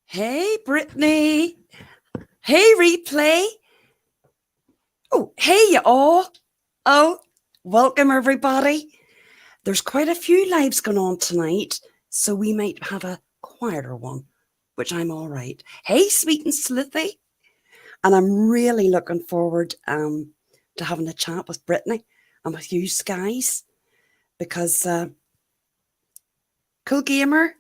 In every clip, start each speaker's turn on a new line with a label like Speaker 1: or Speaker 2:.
Speaker 1: Hey, Brittney. Hey, replay. Oh, hey, you all. Oh, welcome, everybody. There's quite a few lives going on tonight, so we might have a quieter one, which I'm all right. Hey, sweet and slithy. And I'm really looking forward to having a chat with Brittney and with you guys, because Cool Gamer,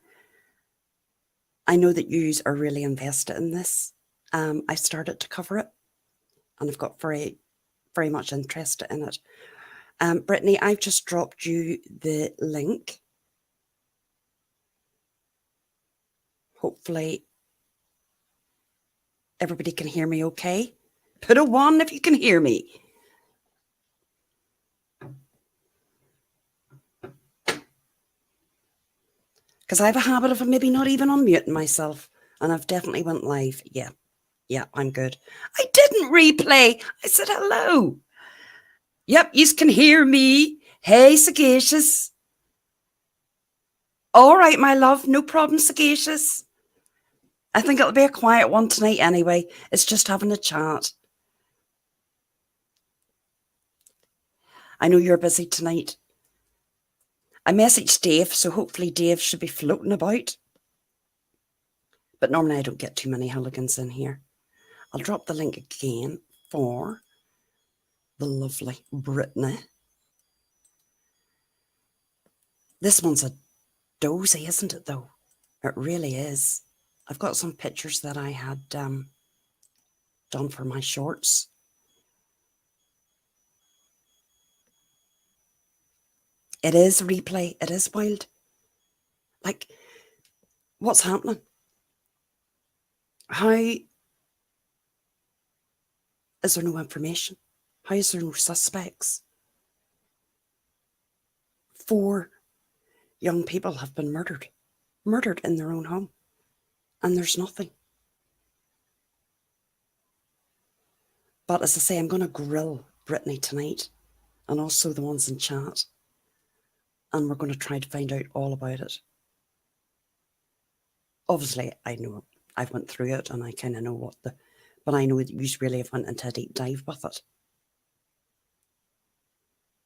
Speaker 1: I know that you are really invested in this. I started to cover it, and I've got very much interested in it. Brittney, I've just dropped you the link. Hopefully everybody can hear me okay. Put a 1 if you can hear me. Because I have a habit of maybe not even unmuting myself. And I've definitely went live. Yeah, I'm good. I didn't replay. I said hello. Yep, you can hear me. Hey, Sagacious. All right, my love. No problem, Sagacious. I think it'll be a quiet one tonight anyway. It's just having a chat. I know you're busy tonight. I messaged Dave, so hopefully Dave should be floating about. But normally I don't get too many hooligans in here. I'll drop the link again for the lovely Brittney. This one's a dozy, isn't it, though? It really is. I've got some pictures that I had done for my shorts. It is replay. It is wild. Like, what's happening? How is there no information? How is there no suspects? 4 young people have been murdered in their own home, and there's nothing. But as I say, I'm going to grill Brittney tonight, and also the ones in chat, and we're going to try to find out all about it. Obviously, I know I've went through it, and I kind of know but I know that you really have went into a deep dive with it.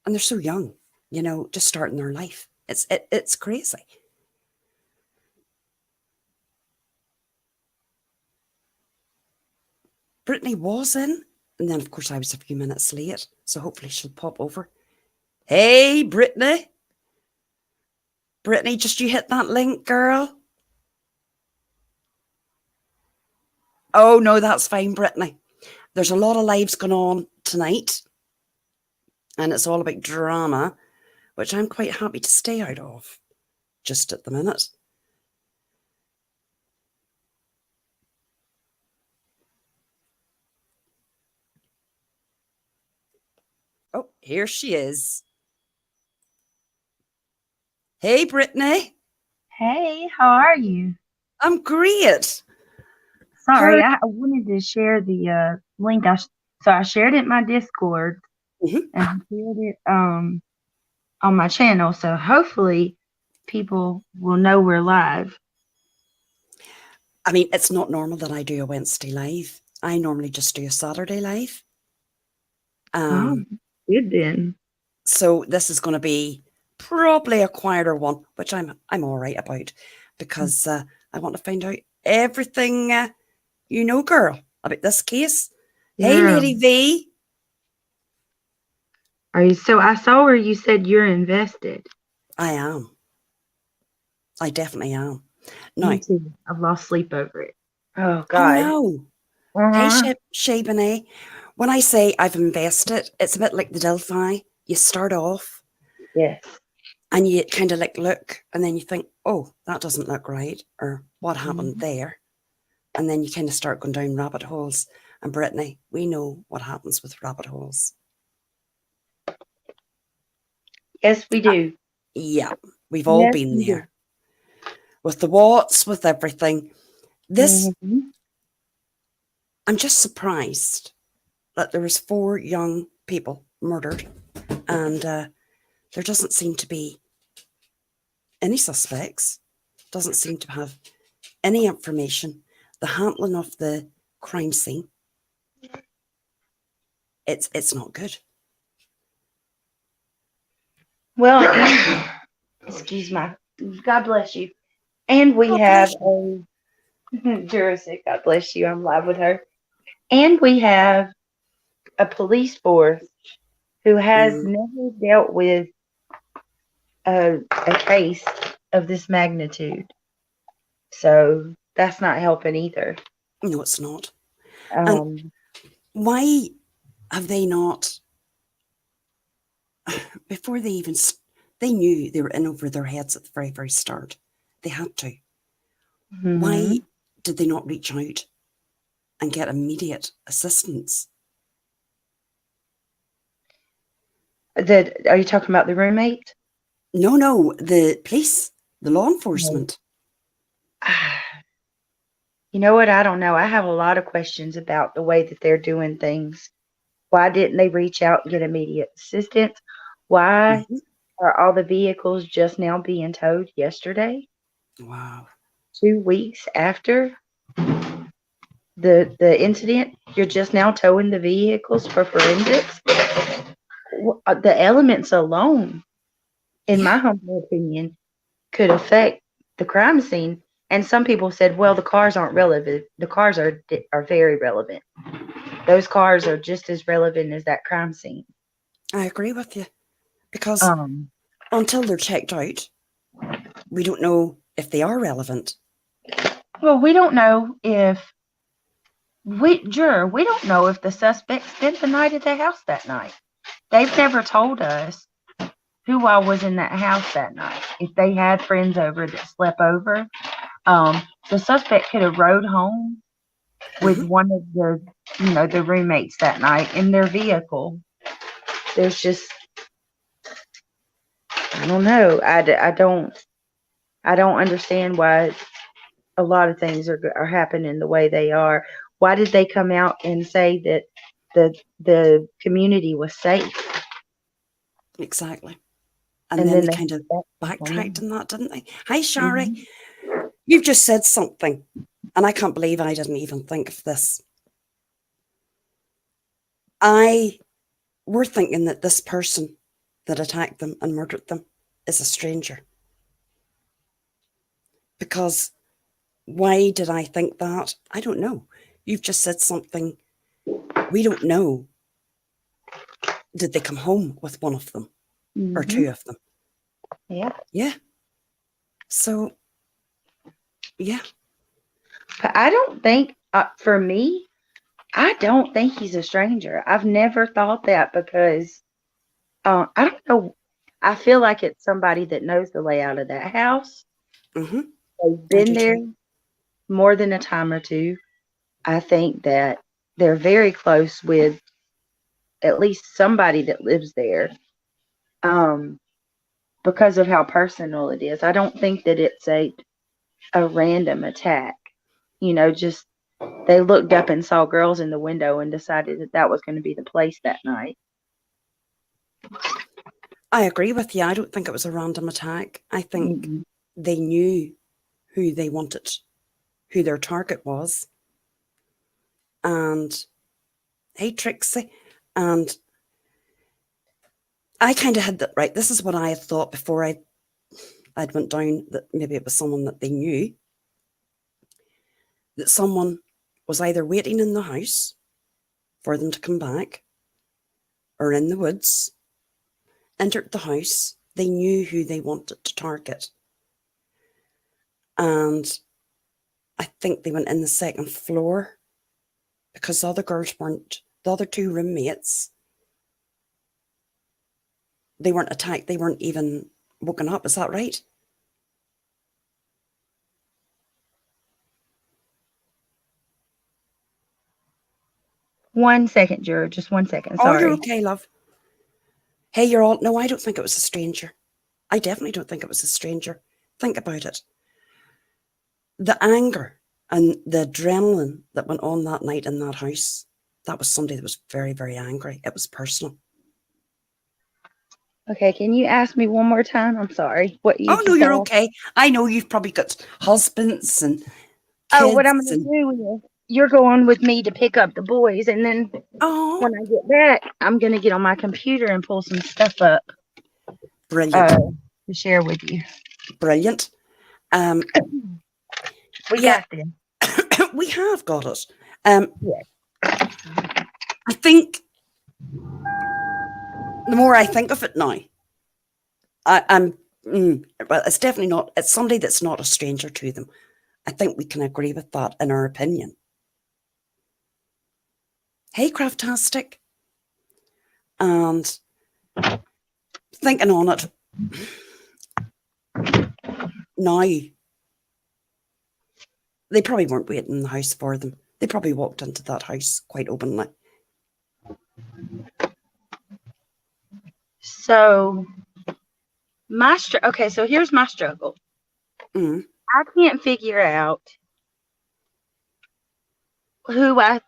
Speaker 1: And they're so young, you know, just starting their life. It's crazy. Brittney was in, and then of course I was a few minutes late, so hopefully she'll pop over. Hey, Brittney. Brittney, just you hit that link, girl. Oh, no, that's fine, Brittney. There's a lot of lives going on tonight, and it's all about drama, which I'm quite happy to stay out of just at the minute. Oh, here she is. Hey, Brittney.
Speaker 2: Hey, how are you?
Speaker 1: I'm great.
Speaker 2: Sorry, I wanted to share the link. So I shared it in my Discord and I shared it on my channel. So hopefully people will know we're live.
Speaker 1: I mean, it's not normal that I do a Wednesday live. I normally just do a Saturday live.
Speaker 2: Good then.
Speaker 1: So this is going to be probably a quieter one, which I'm all right about, because I want to find out everything you know, girl, about this case. Hey, Lady V.
Speaker 2: Are you? So I saw where you said you're invested.
Speaker 1: I am. I definitely am.
Speaker 2: Me
Speaker 1: Now,
Speaker 2: too. I've lost sleep over it. Oh
Speaker 1: oh
Speaker 2: God.
Speaker 1: no. Hey, Shabane. When I say I've invested, it's a bit like the Delphi. You start off.
Speaker 2: Yes.
Speaker 1: And you kind of like look, and then you think, oh, that doesn't look right, or what happened there? And then you kind of start going down rabbit holes. And Brittney, we know what happens with rabbit holes.
Speaker 2: Yes, we do.
Speaker 1: Yeah, we've all been there. With the what's, with everything. This, I'm just surprised that there was 4 young people murdered, and there doesn't seem to be any suspects, doesn't seem to have any information. the handling of the crime scene, it's not good.
Speaker 2: Well, excuse my, God bless you. And we
Speaker 1: God
Speaker 2: have
Speaker 1: bless you.
Speaker 2: a Jurassic, God bless you, I'm live with her. And we have a police force who has never dealt with a case of this magnitude. So that's not helping either.
Speaker 1: No, it's not. And why have they not, before they even, they knew they were in over their heads at the very, very start. They had to. Why did they not reach out and get immediate assistance?
Speaker 2: Are you talking about the roommate?
Speaker 1: No, the police, the law enforcement.
Speaker 2: You know what? I don't know. I have a lot of questions about the way that they're doing things. Why didn't they reach out and get immediate assistance? Why are all the vehicles just now being towed yesterday?
Speaker 1: Wow.
Speaker 2: 2 weeks after the incident, you're just now towing the vehicles for forensics? The elements alone, in my humble opinion, could affect the crime scene. And some people said, well, the cars aren't relevant. The cars are very relevant. Those cars are just as relevant as that crime scene.
Speaker 1: I agree with you. Because until they're checked out, we don't know if they are relevant.
Speaker 2: Well, we don't know if we don't know if the suspect spent the night at the house that night. They've never told us who all was in that house that night. If they had friends over that slept over, the suspect could have rode home with one of the roommates that night in their vehicle. There's just, I don't know. I don't understand why a lot of things are happening the way they are. Why did they come out and say that the community was safe?
Speaker 1: Exactly. And then they kind of backtracked on that, didn't they? Hi, Shari. You've just said something, and I can't believe I didn't even think of this. We're thinking that this person that attacked them and murdered them is a stranger. Because why did I think that? I don't know. You've just said something. We don't know. Did they come home with one of them or two of them?
Speaker 2: Yeah.
Speaker 1: Yeah. So, yeah.
Speaker 2: But I don't think, for me, I don't think he's a stranger. I've never thought that because, I don't know. I feel like it's somebody that knows the layout of that house. They've been there more than a time or two. I think that they're very close with at least somebody that lives there, because of how personal it is. I don't think that it's a random attack. Just they looked up and saw girls in the window and decided that was going to be the place that night.
Speaker 1: I agree with you. I don't think it was a random attack. I think they knew who they wanted, who their target was. And hey, Trixie. And I kind of had that right. This is what I had thought before I'd went down, that maybe it was someone that they knew. That someone was either waiting in the house for them to come back or in the woods, entered the house. They knew who they wanted to target. And I think they went in the second floor because the other girls weren't, the other two roommates, they weren't attacked. They weren't even woken up. Is that right?
Speaker 2: One second, Jura. Just 1 second. Sorry.
Speaker 1: Oh, you're okay, love. Hey, you're all... No, I don't think it was a stranger. I definitely don't think it was a stranger. Think about it. The anger and the adrenaline that went on that night in that house, that was somebody that was very, very angry. It was personal.
Speaker 2: Okay, can you ask me one more time? I'm sorry. What you?
Speaker 1: Oh, no, you're okay. I know you've probably got husbands and
Speaker 2: Oh, what
Speaker 1: kids
Speaker 2: I'm going to
Speaker 1: and
Speaker 2: do is you're going with me to pick up the boys, and then
Speaker 1: oh,
Speaker 2: when I get back, I'm going to get on my computer and pull some stuff up
Speaker 1: brilliant,
Speaker 2: to share with you.
Speaker 1: brilliant.
Speaker 2: We
Speaker 1: Yeah,
Speaker 2: got this.
Speaker 1: we have got it.
Speaker 2: Yes.
Speaker 1: I think the more I think of it now, I'm. Well, it's definitely not. It's somebody that's not a stranger to them. I think we can agree with that in our opinion. Hey, Craftastic. And thinking on it now, they probably weren't waiting in the house for them. They probably walked into that house quite openly.
Speaker 2: So so here's my struggle.
Speaker 1: Mm.
Speaker 2: I can't figure out who my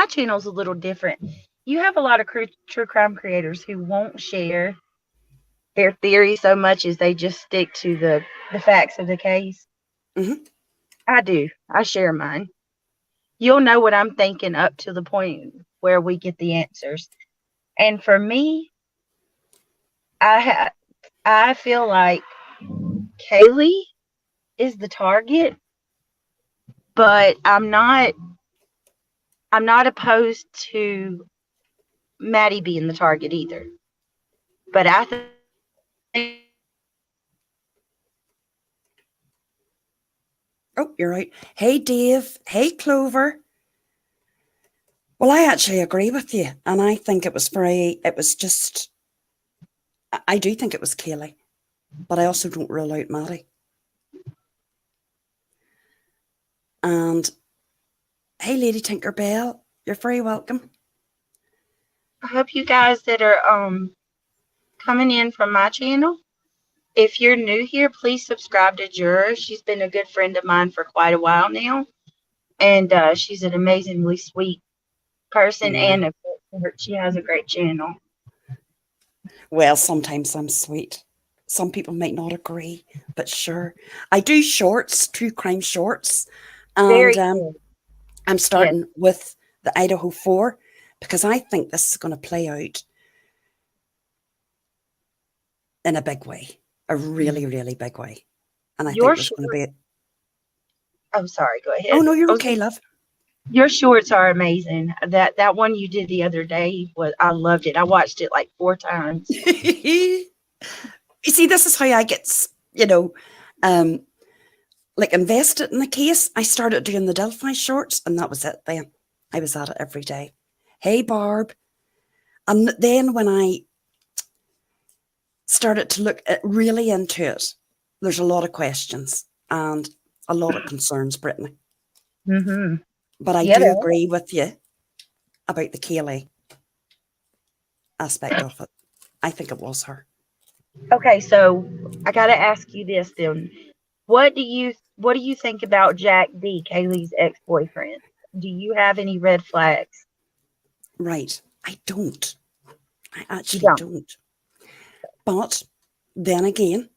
Speaker 2: channel's a little different. You have a lot of true crime creators who won't share their theory so much as they just stick to the facts of the case.
Speaker 1: Mm-hmm.
Speaker 2: I do. I share mine. You'll know what I'm thinking up to the point where we get the answers. And for me, I feel like Kaylee is the target, but I'm not opposed to Maddie being the target either. But I think
Speaker 1: Oh, you're right. Hey, Dave. Hey, Clover. Well, I actually agree with you. And I think it was I do think it was Kaylee. But I also don't rule out Maddie. And hey, Lady Tinkerbell. You're very welcome.
Speaker 2: I hope you guys that are coming in from my channel, if you're new here, please subscribe to Jura. She's been a good friend of mine for quite a while now. And she's an amazingly sweet person,
Speaker 1: Yeah.
Speaker 2: and she has a great channel.
Speaker 1: Well, sometimes I'm sweet. Some people might not agree, but sure. I do shorts, true crime shorts. And
Speaker 2: Very good.
Speaker 1: I'm starting with the Idaho 4 because I think this is going to play out in a big way, a really, really big way. And I think there's going to be...
Speaker 2: I'm sorry, go ahead.
Speaker 1: Oh, no, you're okay, love.
Speaker 2: Your shorts are amazing. That one you did the other day, I loved it. I watched it like 4 times.
Speaker 1: You see, this is how I get, like invested in the case. I started doing the Delphi shorts and that was it then. I was at it every day. Hey, Barb. And then when I started to look really into it, there's a lot of questions and a lot of concerns, Brittney.
Speaker 2: Mm-hmm.
Speaker 1: But I do agree with you about the Kaylee aspect of it. I think it was her.
Speaker 2: Okay, so I got to ask you this then. What do you think about Jack D, Kaylee's ex-boyfriend? Do you have any red flags?
Speaker 1: Right. I don't. I actually don't. But then again,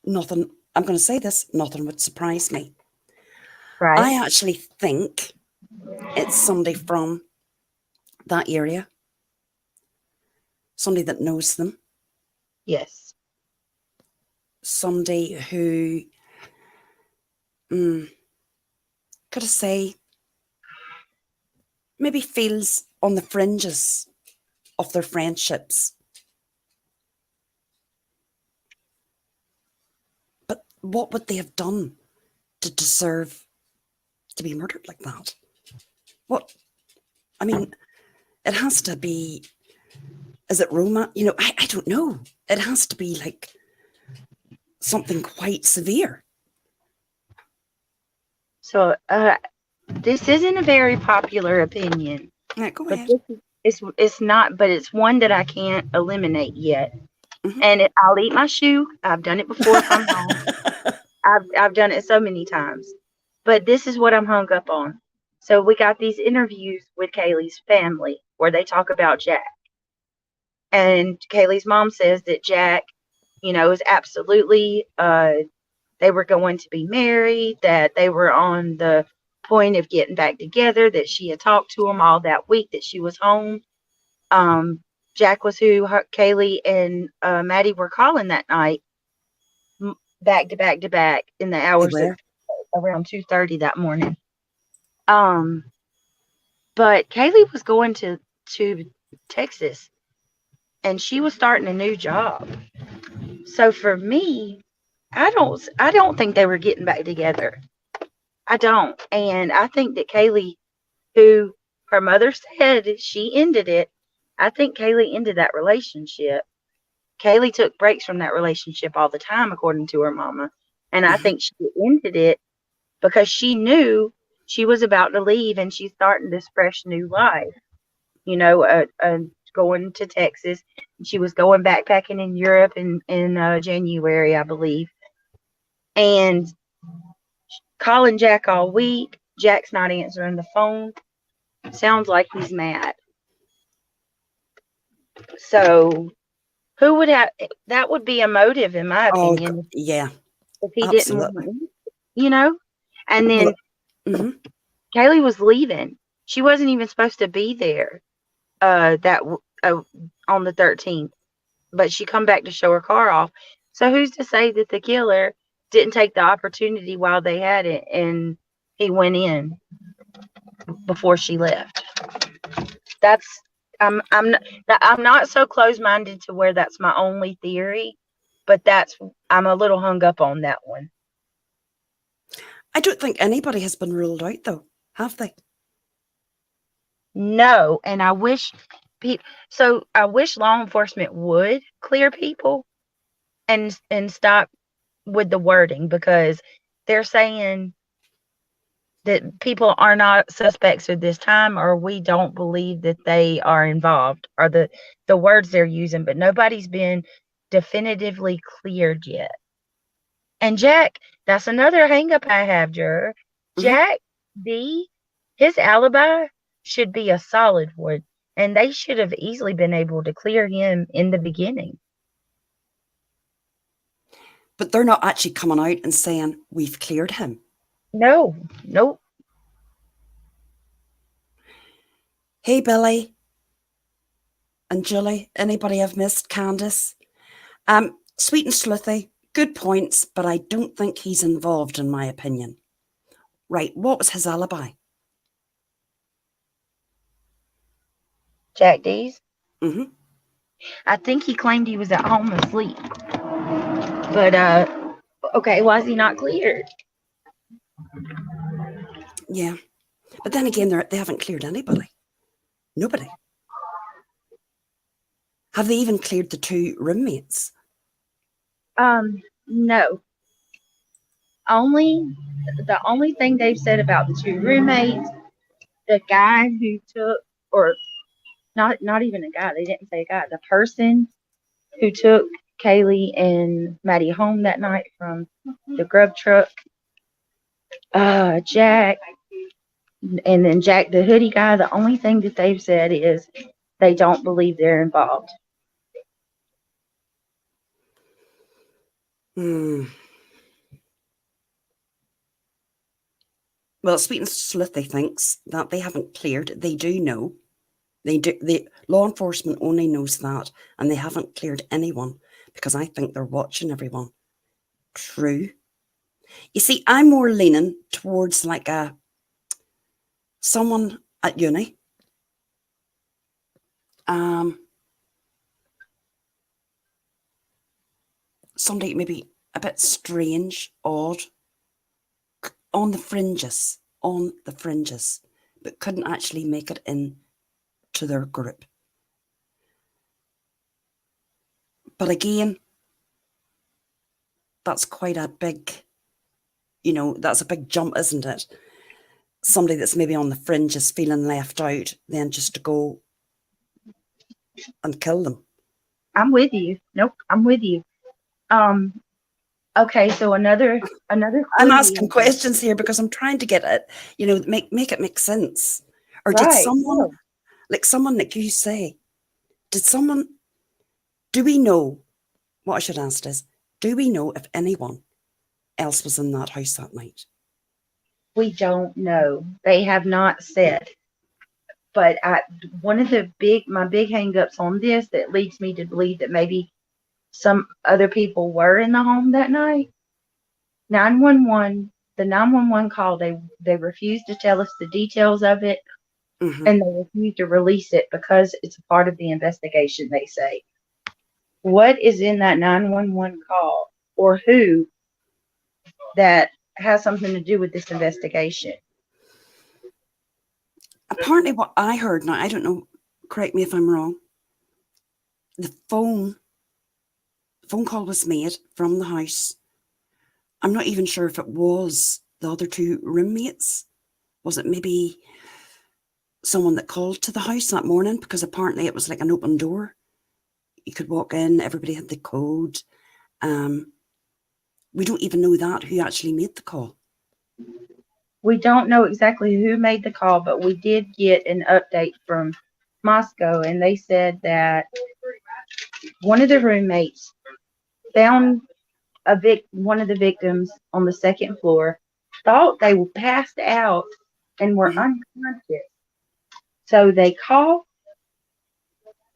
Speaker 1: nothing, I'm going to say this, nothing would surprise me.
Speaker 2: Right.
Speaker 1: I actually think it's somebody from that area. Somebody that knows them.
Speaker 2: Yes.
Speaker 1: Somebody who, could I say, maybe feels on the fringes of their friendships. But what would they have done to deserve to be murdered like that? What? I mean, it has to be, is it romance? I don't know. It has to be like something quite severe.
Speaker 2: So, this isn't a very popular opinion.
Speaker 1: Yeah, go ahead.
Speaker 2: It's not, but it's one that I can't eliminate yet.
Speaker 1: Mm-hmm.
Speaker 2: And I'll eat my shoe. I've done it before from home. I've done it so many times. But this is what I'm hung up on. So we got these interviews with Kaylee's family where they talk about Jack. And Kaylee's mom says that Jack, is absolutely they were going to be married, that they were on the point of getting back together, that she had talked to him all that week that she was home. Jack was who Kaylee and Maddie were calling that night, back to back to back in the hours of around 2:30 that morning. But Kaylee was going to Texas, and she was starting a new job. So for me, I don't think they were getting back together. I don't. And I think that Kaylee, who her mother said she ended it, I think Kaylee ended that relationship. Kaylee took breaks from that relationship all the time, according to her mama. And I think she ended it because she knew she was about to leave and she's starting this fresh new life. You know, going to Texas. She was going backpacking in Europe in January, I believe. And calling Jack all week. Jack's not answering the phone. Sounds like he's mad. So who would have, that would be a motive, in my opinion.
Speaker 1: Yeah.
Speaker 2: If he didn't want to, you know? And then Kaylee was leaving. She wasn't even supposed to be there on the 13th. But she come back to show her car off. So who's to say that the killer didn't take the opportunity while they had it and he went in before she left? I'm not so close-minded to where that's my only theory, but I'm a little hung up on that one.
Speaker 1: I don't think anybody has been ruled out, though, have they?
Speaker 2: No, and I wish law enforcement would clear people and stop with the wording, because they're saying that people are not suspects at this time, or we don't believe that they are involved, or the words they're using, but nobody's been definitively cleared yet. And Jack, that's another hang up I have, Juror. Jack D, his alibi should be a solid one, and they should have easily been able to clear him in the beginning.
Speaker 1: But they're not actually coming out and saying, we've cleared him.
Speaker 2: No, nope.
Speaker 1: Hey, Billy and Julie, anybody I've missed? Candace? Sweet and Sleuthy, good points, but I don't think he's involved, in my opinion. Right, what was his alibi?
Speaker 2: Jack D's? I think he claimed he was at home asleep. But, okay, why is he not cleared?
Speaker 1: Yeah. But then again, they haven't cleared anybody. Nobody. Have they even cleared the two roommates?
Speaker 2: No. The only thing they've said about the two roommates, the guy who took, or not even a guy, they didn't say a guy, the person who took Kaylee and Maddie home that night from the grub truck, Jack, and then Jack the hoodie guy, the only thing that they've said is they don't believe they're involved.
Speaker 1: Well, Sweet and Sleuthy thinks that they haven't cleared. They do know. The law enforcement only knows that, and they haven't cleared anyone, because I think they're watching everyone. True. You see, I'm more leaning towards like someone at uni. Somebody maybe a bit strange, odd, on the fringes, but couldn't actually make it in to their group. But again, that's quite a big, that's a big jump, isn't it? Somebody that's maybe on the fringes feeling left out, then just to go and kill them. I'm
Speaker 2: with you. Nope, I'm with you. Okay, so another.
Speaker 1: I'm asking questions here because I'm trying to get it, make it make sense. Or did someone, like you say, do we know, what I should ask is, do we know if anyone else was in that house that night?
Speaker 2: We don't know. They have not said. But one of my big hangups on this that leads me to believe that maybe some other people were in the home that night. 911, the 911 call, they refused to tell us the details of it, and they refused to release it because it's a part of the investigation, they say. What is in that 911 call, or who, that has something to do with this investigation?
Speaker 1: Apparently what I heard, now I don't know, correct me if I'm wrong, the phone call was made from the house. I'm not even sure if it was the other two roommates. Was it maybe someone that called to the house that morning? Because apparently it was like an open door. You could walk in, everybody had the code. We don't even know that, who actually made the call.
Speaker 2: We don't know exactly who made the call, but we did get an update from Moscow, and they said that one of the roommates found one of the victims on the second floor, thought they were passed out and were unconscious. So they called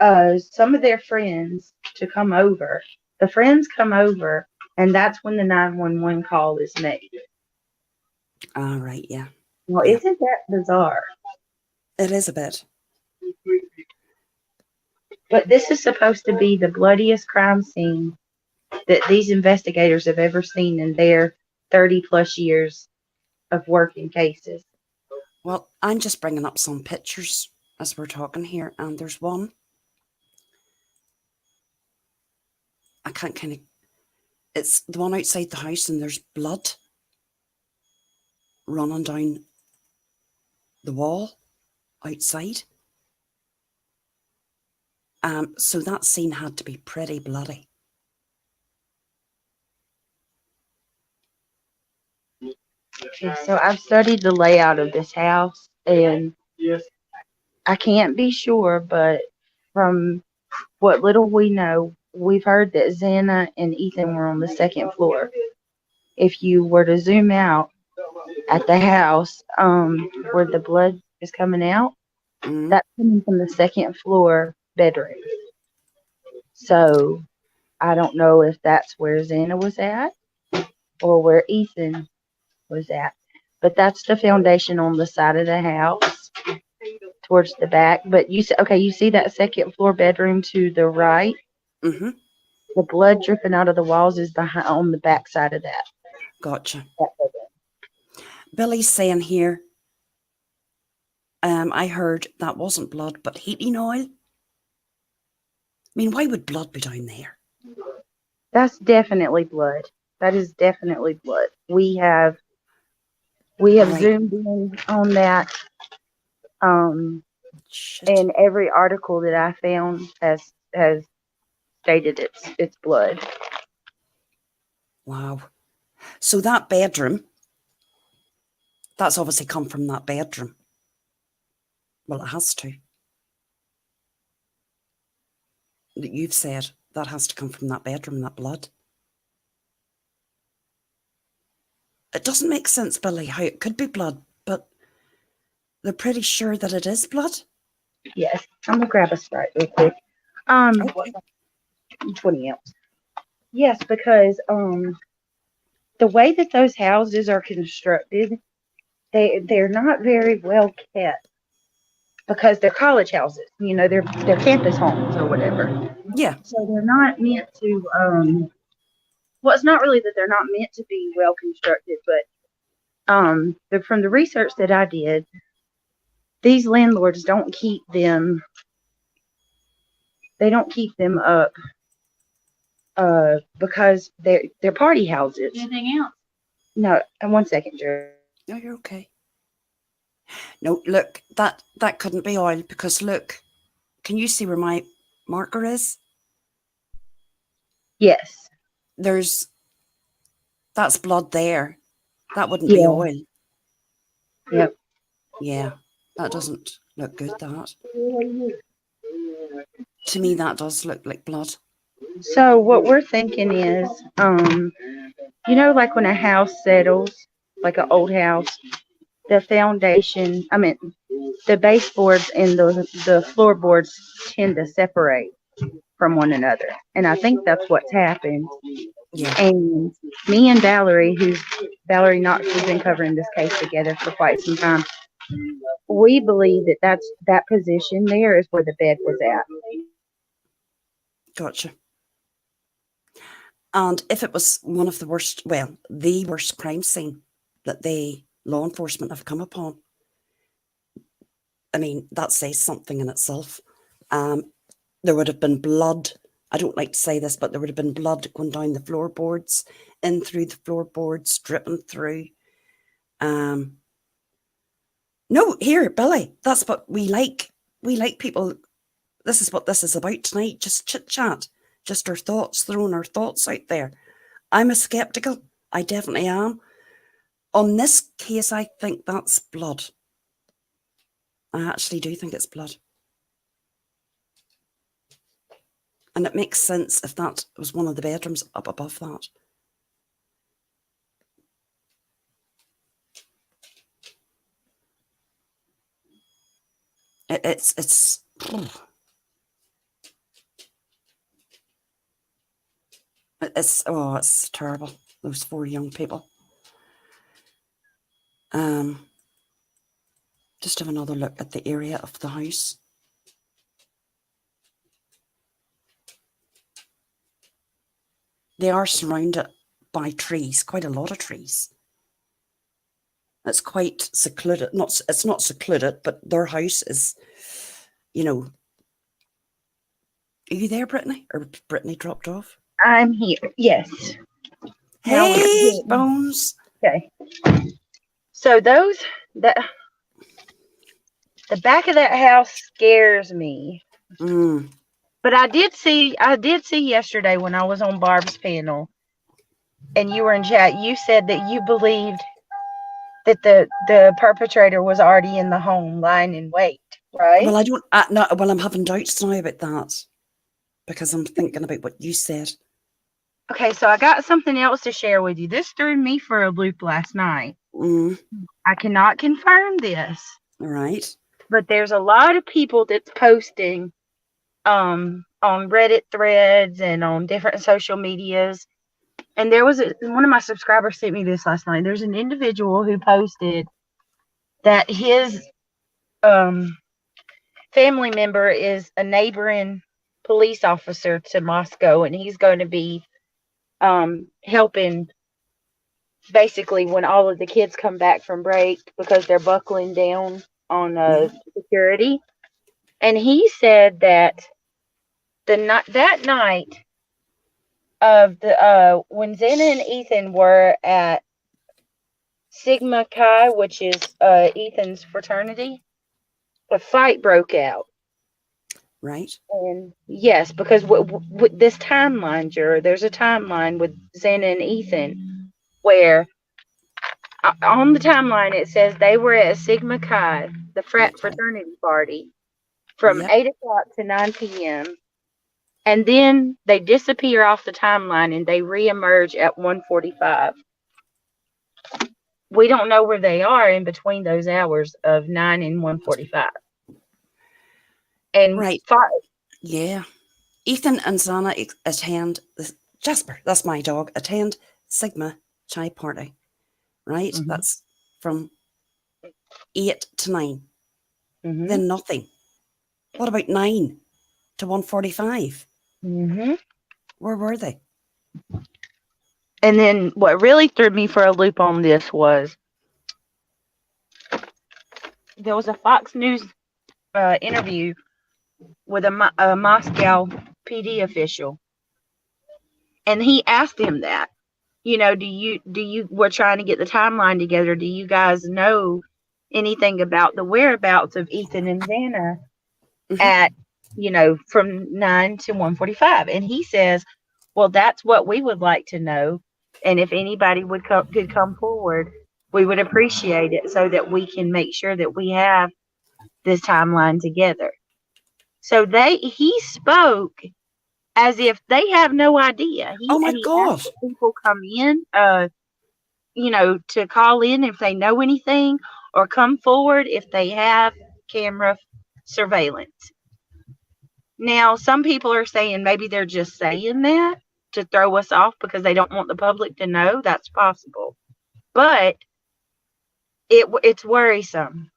Speaker 2: some of their friends to come over. The friends come over, and that's when the 911 call is made.
Speaker 1: All right, yeah.
Speaker 2: Well,
Speaker 1: yeah.
Speaker 2: Isn't that bizarre?
Speaker 1: It is a bit.
Speaker 2: But this is supposed to be the bloodiest crime scene that these investigators have ever seen in their 30 plus years of working cases.
Speaker 1: Well, I'm just bringing up some pictures as we're talking here, and there's one. I can't kind of, it's the one outside the house, and there's blood running down the wall outside. So that scene had to be pretty bloody.
Speaker 2: Okay, so I've studied the layout of this house, and I can't be sure, but from what little we know, we've heard that Xana and Ethan were on the second floor. If you were to zoom out at the house, where the blood is coming out, that's coming from the second floor bedroom. So I don't know if that's where Xana was at or where Ethan was at. But that's the foundation on the side of the house towards the back. But you see that second floor bedroom to the right?
Speaker 1: Mm-hmm.
Speaker 2: The blood dripping out of the walls is behind on the back side of that.
Speaker 1: Gotcha. Billy's saying here, I heard that wasn't blood, but heating oil. I mean, why would blood be down there?
Speaker 2: That's definitely blood. That is definitely blood. We have zoomed in on that. And every article that I found has stated it's blood.
Speaker 1: Wow. So that bedroom, that's obviously come from that bedroom. Well, it has to. You've said that has to come from that bedroom, that blood. It doesn't make sense, Billy, how it could be blood, but they're pretty sure that it is blood.
Speaker 2: Yes, I'm gonna grab a Sprite real quick.
Speaker 1: Okay.
Speaker 2: 20 ounce. Yes, because the way that those houses are constructed, they're not very well kept because they're college houses. You know, they're campus homes or whatever.
Speaker 1: Yeah.
Speaker 2: So they're not meant to. Well, it's not really that they're not meant to be well constructed, but from the research that I did, these landlords don't keep them. They don't keep them up because they're party houses.
Speaker 3: Anything else?
Speaker 2: No, 1 second, Jerry.
Speaker 1: No, you're okay. No, look, that couldn't be oil because look, can you see where my marker is?
Speaker 2: Yes.
Speaker 1: That's blood there. That wouldn't be oil.
Speaker 2: Yep.
Speaker 1: Yeah, that doesn't look good, that. To me, that does look like blood.
Speaker 2: So what we're thinking is, like when a house settles, like an old house, the foundation, the baseboards and the floorboards tend to separate from one another. And I think that's what's happened.
Speaker 1: Yeah.
Speaker 2: And me and Valerie Knox, we've been covering this case together for quite some time. We believe that position there is where the bed was at.
Speaker 1: Gotcha. And if it was one of the worst, well, the worst crime scene that law enforcement have come upon, I mean, that says something in itself. There would have been blood. I don't like to say this, but there would have been blood going down the floorboards, in through the floorboards, dripping through. No, here, Billy, that's what we like. We like people. This is what this is about tonight. Just chit chat, just our thoughts, throwing our thoughts out there. I'm a skeptical. I definitely am. On this case, I think that's blood. I actually do think it's blood. And it makes sense if that was one of the bedrooms up above that. It's terrible. Those 4 young people. Just have another look at the area of the house. They are surrounded by trees, quite a lot of trees. It's quite secluded. It's not secluded, but their house is, Are you there, Brittney? Or Brittney dropped off?
Speaker 2: I'm here. Yes.
Speaker 1: Hey, Bones.
Speaker 2: Okay. So the back of that house scares me. But I did see yesterday when I was on Barb's panel and you were in chat, you said that you believed that the perpetrator was already in the home lying in wait, right?
Speaker 1: Well, I'm having doubts now about that because I'm thinking about what you said.
Speaker 2: Okay, so I got something else to share with you. This threw me for a loop last night. I cannot confirm this.
Speaker 1: All right.
Speaker 2: But there's a lot of people that's posting on Reddit threads and on different social medias. And there was one of my subscribers sent me this last night. There's an individual who posted that his family member is a neighboring police officer to Moscow, and he's going to be helping basically when all of the kids come back from break because they're buckling down on security. And he said that that night of the when Xena and Ethan were at Sigma Chi, which is Ethan's fraternity, a fight broke out.
Speaker 1: Right.
Speaker 2: And yes, because with this timeline, Juror, there's a timeline with Xena and Ethan where on the timeline it says they were at Sigma Chi, the fraternity party, from 8 o'clock to 9 p.m. And then they disappear off the timeline and they reemerge at 1:45. We don't know where they are in between those hours of 9 and 1:45. And
Speaker 1: right. Yeah. Ethan and Xana attend, Jasper, that's my dog, attend Sigma Chi party. Right? Mm-hmm. That's from 8 to 9. Mm-hmm. Then nothing. What about 9 to 1:45?
Speaker 2: Mm-hmm.
Speaker 1: Where were they?
Speaker 2: And then what really threw me for a loop on this was there was a Fox News interview with a Moscow PD official, and he asked him that, we're trying to get the timeline together. Do you guys know anything about the whereabouts of Ethan and Xana at, from 9 to 1:45? And he says, well, that's what we would like to know. And if anybody could come forward, we would appreciate it so that we can make sure that we have this timeline together. So he spoke as if they have no idea.
Speaker 1: Oh my
Speaker 2: He asked
Speaker 1: God.
Speaker 2: that people come in, to call in if they know anything, or come forward if they have camera surveillance. Now, some people are saying maybe they're just saying that to throw us off because they don't want the public to know. That's possible. But it's worrisome.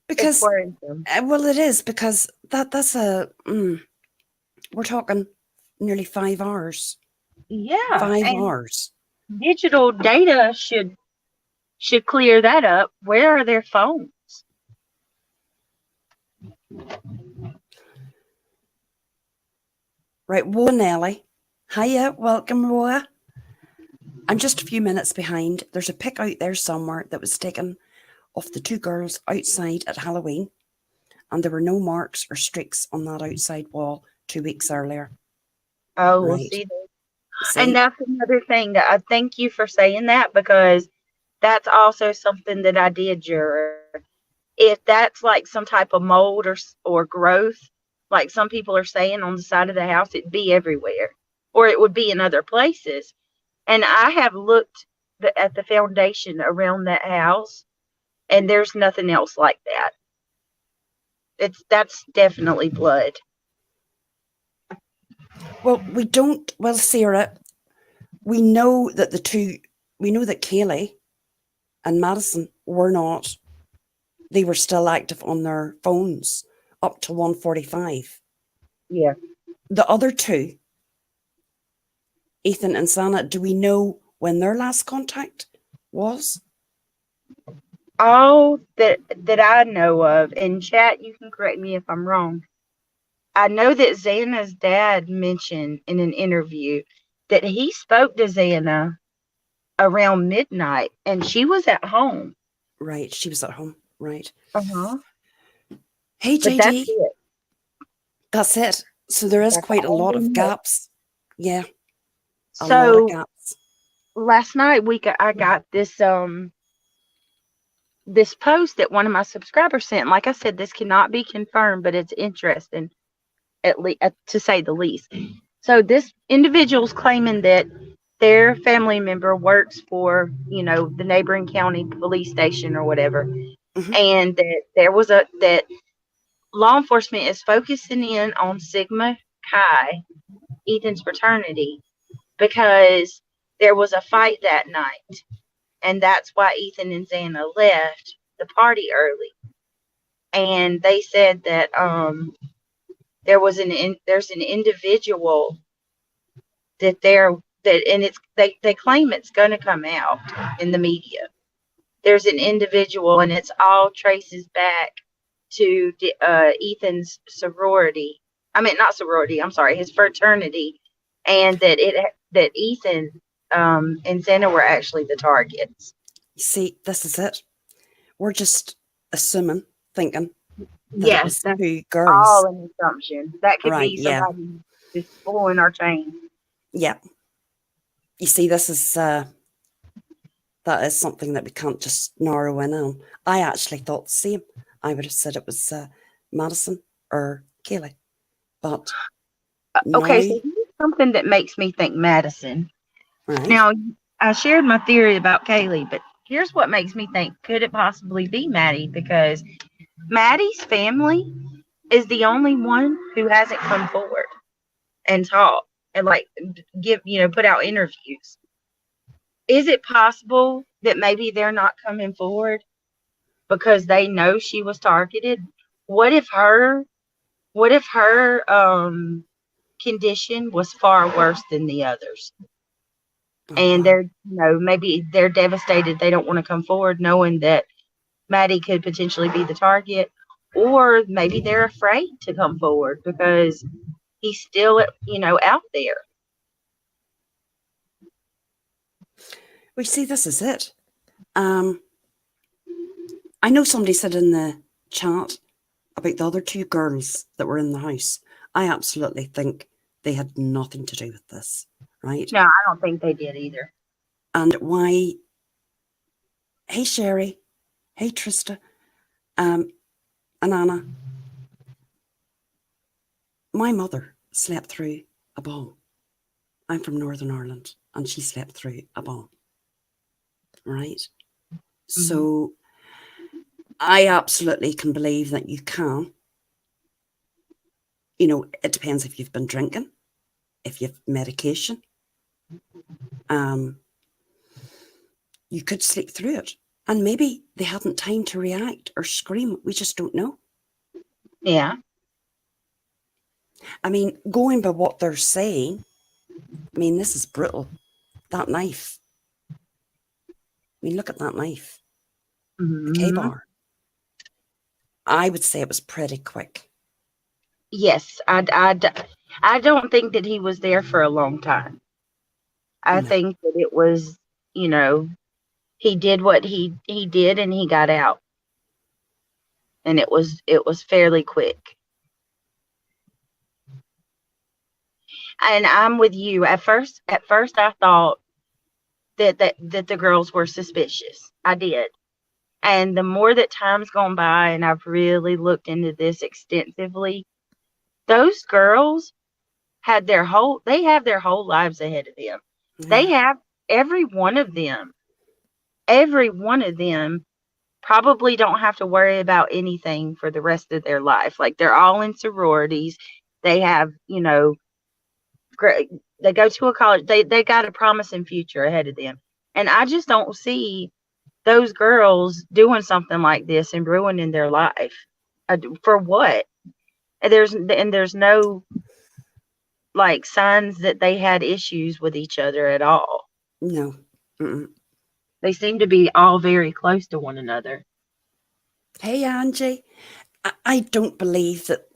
Speaker 2: It's
Speaker 1: Because,
Speaker 2: worrisome.
Speaker 1: well, it is, because that's we're talking nearly 5 hours.
Speaker 2: Yeah,
Speaker 1: 5
Speaker 2: and
Speaker 1: hours.
Speaker 2: digital data should clear that up. Where are their phones?
Speaker 1: Right, Roa Nelly. Hiya, welcome, Roa. I'm just a few minutes behind. There's a pic out there somewhere that was taken of the 2 girls outside at Halloween, and there were no marks or streaks on that outside wall 2 weeks earlier.
Speaker 2: Oh, we'll
Speaker 1: Right.
Speaker 2: see that.
Speaker 1: See?
Speaker 2: And that's another thing that I thank you for saying that, because that's also something that I did, juror. If that's like some type of mold or growth, like some people are saying on the side of the house, it'd be everywhere, or it would be in other places. And I have looked at the foundation around that house, and there's nothing else like that. That's definitely blood.
Speaker 1: Well, we don't, well, Sarah, we know that Kaylee and Madison were not, they were still active on their phones up to 1:45.
Speaker 2: Yeah.
Speaker 1: The other 2, Ethan and Sana, do we know when their last contact was?
Speaker 2: All that I know of, in chat, you can correct me if I'm wrong. I know that Xana's dad mentioned in an interview that he spoke to Xana around midnight, and she was at home.
Speaker 1: Right, she was at home. Right.
Speaker 2: Uh-huh.
Speaker 1: Hey,
Speaker 2: But that's
Speaker 1: JD.
Speaker 2: it.
Speaker 1: That's it. So there is
Speaker 2: That's
Speaker 1: quite a
Speaker 2: all
Speaker 1: lot
Speaker 2: we
Speaker 1: of
Speaker 2: know.
Speaker 1: gaps. Yeah, a lot of
Speaker 2: So
Speaker 1: gaps.
Speaker 2: last night I got this post that one of my subscribers sent. Like I said, this cannot be confirmed, but it's interesting, at least to say the least. So this individual's claiming that their family member works for, the neighboring county police station or whatever, and that law enforcement is focusing in on Sigma Chi, Ethan's fraternity, because there was a fight that night, and that's why Ethan and Xana left the party early. And they said that there's an individual and they claim it's going to come out in the media. There's an individual, and it's all traces back to Ethan's sorority. I mean, not sorority. I'm sorry, his fraternity, and that Ethan and Xana were actually the targets.
Speaker 1: See, this is it. We're just assuming, thinking that it
Speaker 2: Yes,
Speaker 1: was
Speaker 2: that's
Speaker 1: 2 girls.
Speaker 2: all an assumption. That could
Speaker 1: Right,
Speaker 2: be
Speaker 1: yeah.
Speaker 2: somebody just pulling our chain.
Speaker 1: Yeah. You see, that is something that we can't just narrow in on. I actually thought the same. I would have said it was Madison or Kaylee. But
Speaker 2: Okay,
Speaker 1: now,
Speaker 2: so here's something that makes me think Madison.
Speaker 1: right?
Speaker 2: Now, I shared my theory about Kaylee, but here's what makes me think, could it possibly be Maddie? Because Maddie's family is the only one who hasn't come forward and talk and put out interviews. Is it possible that maybe they're not coming forward because they know she was targeted? What if her condition was far worse than the others? And they're, maybe they're devastated. They don't want to come forward knowing that Maddie could potentially be the target, or maybe they're afraid to come forward because he's still, out there.
Speaker 1: We see, this is it. I know somebody said in the chat about the other 2 girls that were in the house. I absolutely think they had nothing to do with this, right?
Speaker 2: No, I don't think they did either.
Speaker 1: And why? Hey, Sherry. Hey, Trista. And Anna. My mother slept through a bomb. I'm from Northern Ireland, and she slept through a bomb. Right? So I absolutely can believe that you can. You know, it depends if you've been drinking, if you've medication. You could sleep through it. And maybe they hadn't time to react or scream. We just don't know.
Speaker 2: Yeah.
Speaker 1: I mean, going by what they're saying, I mean, this is brutal. That knife. I mean, look at that knife. The K-bar. I would say it was pretty quick.
Speaker 2: Yes. I don't think that he was there for a long time. I think that it was, you know, he did what he did and he got out. And it was fairly quick. And I'm with you. At first I thought that the girls were suspicious. I did. And the more that time's gone by and I've really looked into this extensively, those girls have their whole lives ahead of them. Yeah. They have every one of them probably don't have to worry about anything for the rest of their life. Like, they're all in sororities. They have, you know, they go to a college. They got a promising future ahead of them. And I just don't see those girls doing something like this and ruining their life. For what? And there's no like signs that they had issues with each other at all.
Speaker 1: No.
Speaker 2: They seem to be all very close to one another.
Speaker 1: Hey, Angie, I don't believe that.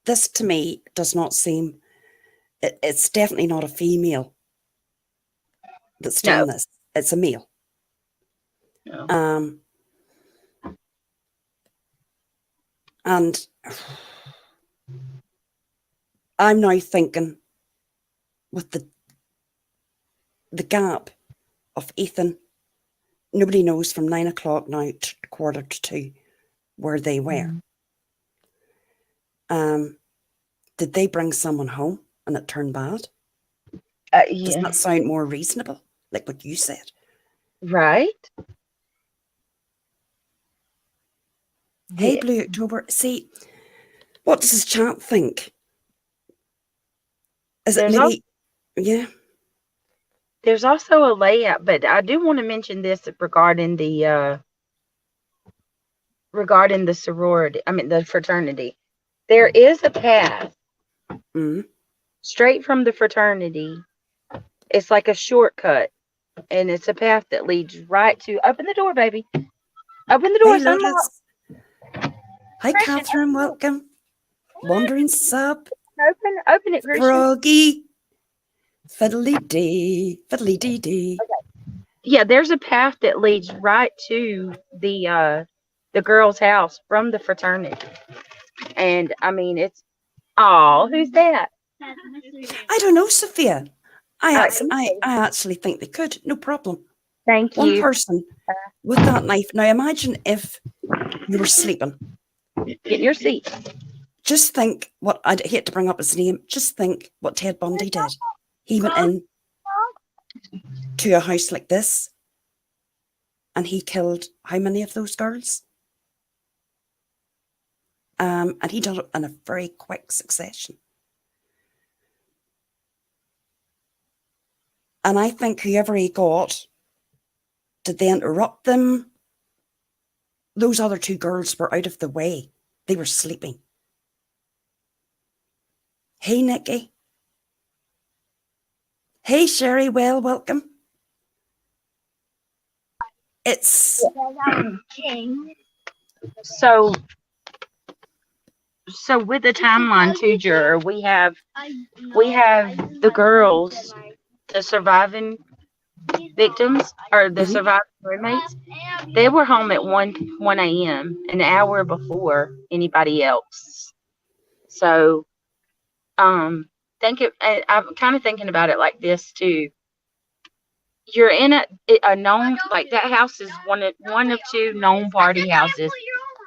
Speaker 1: This to me does not seem, it's definitely not a female that's done this. It's a male. No. And I'm now thinking with the gap of Ethan, nobody knows from 9 o'clock now to 1:45 where they were. Did they bring someone home and it turned bad? Yeah. Does that sound more reasonable? Like what you said.
Speaker 2: Right.
Speaker 1: Hey, Blue October. See, what does this chat think? Is it maybe... Yeah.
Speaker 2: There's also a layout, but I do want to mention this regarding the sorority. I mean, the fraternity. There is a path straight from the fraternity. It's like a shortcut, and it's a path that leads right to. Open the door, baby. Open the door.
Speaker 1: Hey, Lotus. Hi, Catherine. Welcome. Wandering sub.
Speaker 2: Open it, Christian.
Speaker 1: Froggy. Fiddly dee. Fiddly dee dee.
Speaker 2: Okay. Yeah, there's a path that leads right to the girl's house from the fraternity. And I mean, it's who's that?
Speaker 1: I don't know, Sophia. I actually think they could. No problem.
Speaker 2: Thank you.
Speaker 1: One person with that knife. Now imagine if you were sleeping.
Speaker 2: Get in your seat.
Speaker 1: Just think what, I'd hate to bring up his name. Just think what Ted Bundy did. He went in to a house like this and he killed how many of those girls? And he did it in a very quick succession. And I think whoever he got, did they interrupt them? Those other two girls were out of the way. They were sleeping. Hey, Nikki. Hey, Sherry. Well, welcome. It's...
Speaker 2: So with the timeline too, Juror, we have the girls, the surviving victims or the surviving roommates. They were home at 1 a.m., an hour before anybody else. So I'm kind of thinking about it like this too. You're in a known, like, that house is one of two known party houses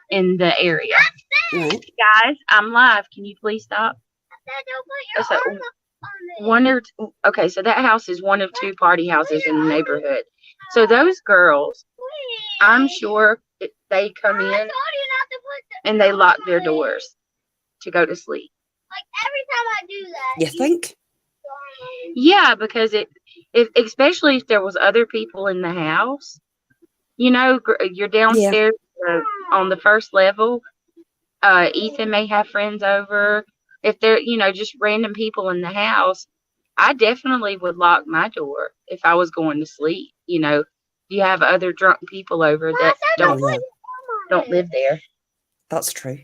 Speaker 2: in the area. Guys, I'm live. Can you please stop? So okay, so that house is one of 2 party houses in the neighborhood. So those girls, I'm sure they come in and they lock their doors to go to sleep.
Speaker 3: Like every time I do that.
Speaker 1: You think?
Speaker 2: Yeah, because especially if there was other people in the house, you're downstairs on the first level. Ethan may have friends over. If they're, just random people in the house, I definitely would lock my door if I was going to sleep. You have other drunk people over that don't live there.
Speaker 1: That's true.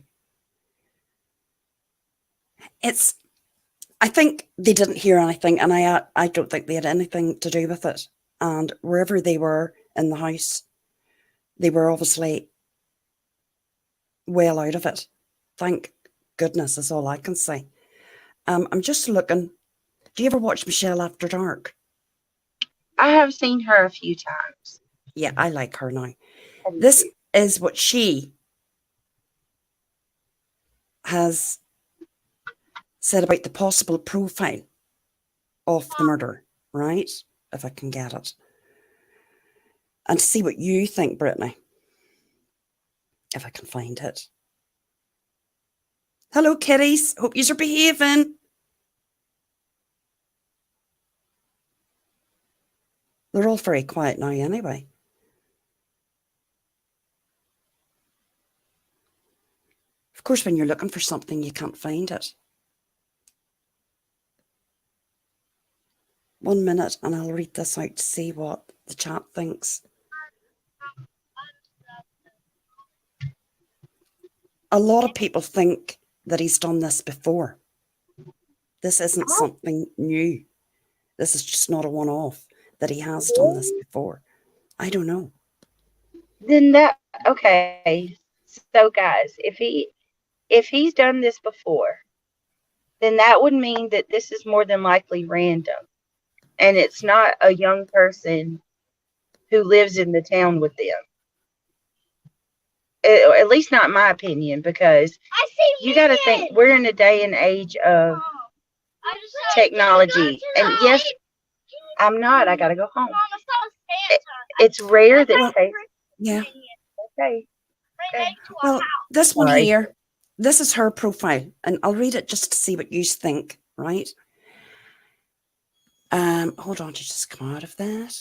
Speaker 1: I think they didn't hear anything, and I don't think they had anything to do with it. And wherever they were in the house, they were obviously well out of it. Thank goodness is all I can say. I'm just looking. Do you ever watch Michelle After Dark?
Speaker 2: I have seen her a few times.
Speaker 1: Yeah, I like her now. This is what she has said about the possible profile of the murder, right? If I can get it. And to see what you think, Brittney. If I can find it. Hello, kitties. Hope you're behaving. They're all very quiet now anyway. Of course, when you're looking for something, you can't find it. 1 minute, and I'll read this out to see what the chat thinks. A lot of people think that he's done this before. This isn't something new. This is just not a one-off, that he has done this before. I don't know.
Speaker 2: Then okay. So guys, if he's done this before, then that would mean that this is more than likely random. And it's not a young person who lives in the town with them. At least not in my opinion, because you got to think we're in a day and age of technology. And yes, I'm not. I got to go home. It's rare that
Speaker 1: yeah.
Speaker 2: Okay.
Speaker 1: Well, this one here, this is her profile, and I'll read it just to see what you think, right? Hold on to just come out of that.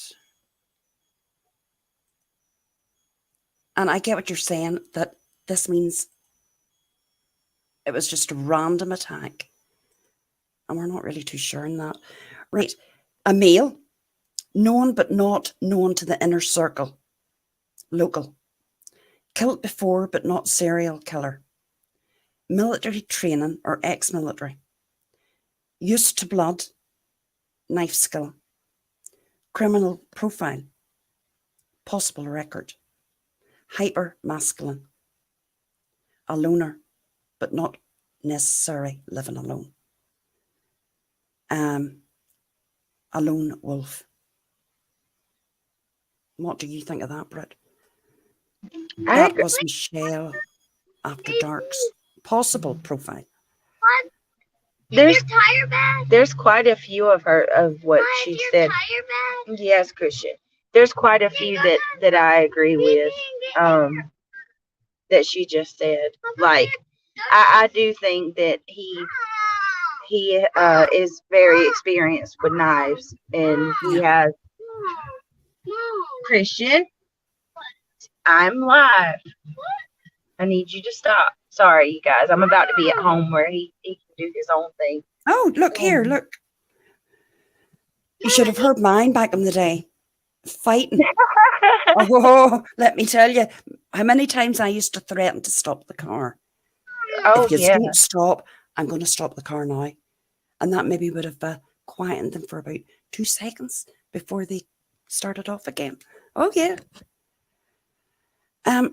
Speaker 1: And I get what you're saying, that this means it was just a random attack. And we're not really too sure on that. Right. A male, known but not known to the inner circle. Local. Killed before but not serial killer. Military training or ex-military. Used to blood. Knife skill. Criminal profile. Possible record. Hyper masculine. A loner, but not necessarily living alone. A lone wolf. What do you think of that, Britt? That was Michelle After Dark's possible profile.
Speaker 2: There's quite a few of what she said. Yes, Christian. There's quite a few that I agree with. That she just said. Like, I do think that he is very experienced with knives, and he has. Christian, I'm live. I need you to stop. Sorry, you guys. I'm about to be at home where he can do his own thing.
Speaker 1: Oh, look here, look. You should have heard mine back in the day. Fighting. Oh, let me tell you how many times I used to threaten to stop the car.
Speaker 2: Oh,
Speaker 1: if you don't stop, I'm going to stop the car now. And that maybe would have quietened them for about 2 seconds before they started off again. Oh, yeah. Could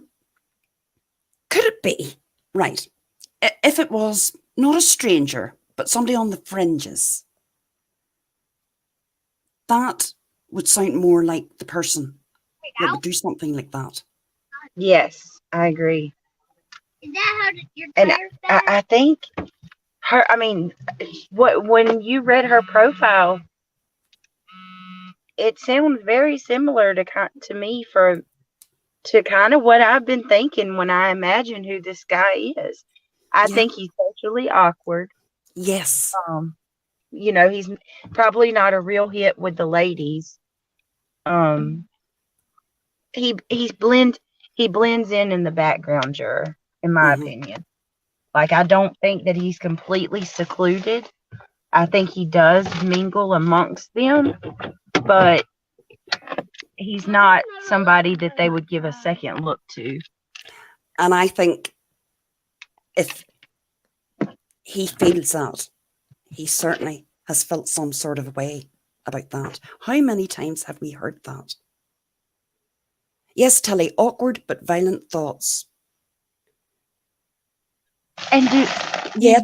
Speaker 1: it be, right, if it was not a stranger, but somebody on the fringes, that would sound more like the person that would do something like that.
Speaker 2: Yes, I agree.
Speaker 3: Is that how your
Speaker 2: and
Speaker 3: tires
Speaker 2: I think, I mean, when you read her profile, it sounds very similar to me to kind of what I've been thinking when I imagine who this guy is. I think he's socially awkward.
Speaker 1: Yes.
Speaker 2: You know, he's probably not a real hit with the ladies. He blends in the background, juror, in my opinion. Like, I don't think that he's completely secluded. I think he does mingle amongst them, but he's not somebody that they would give a second look to.
Speaker 1: And I think if he feels that, he certainly has felt some sort of way about that. How many times have we heard that? Yes, Tilly, awkward but violent thoughts.
Speaker 2: And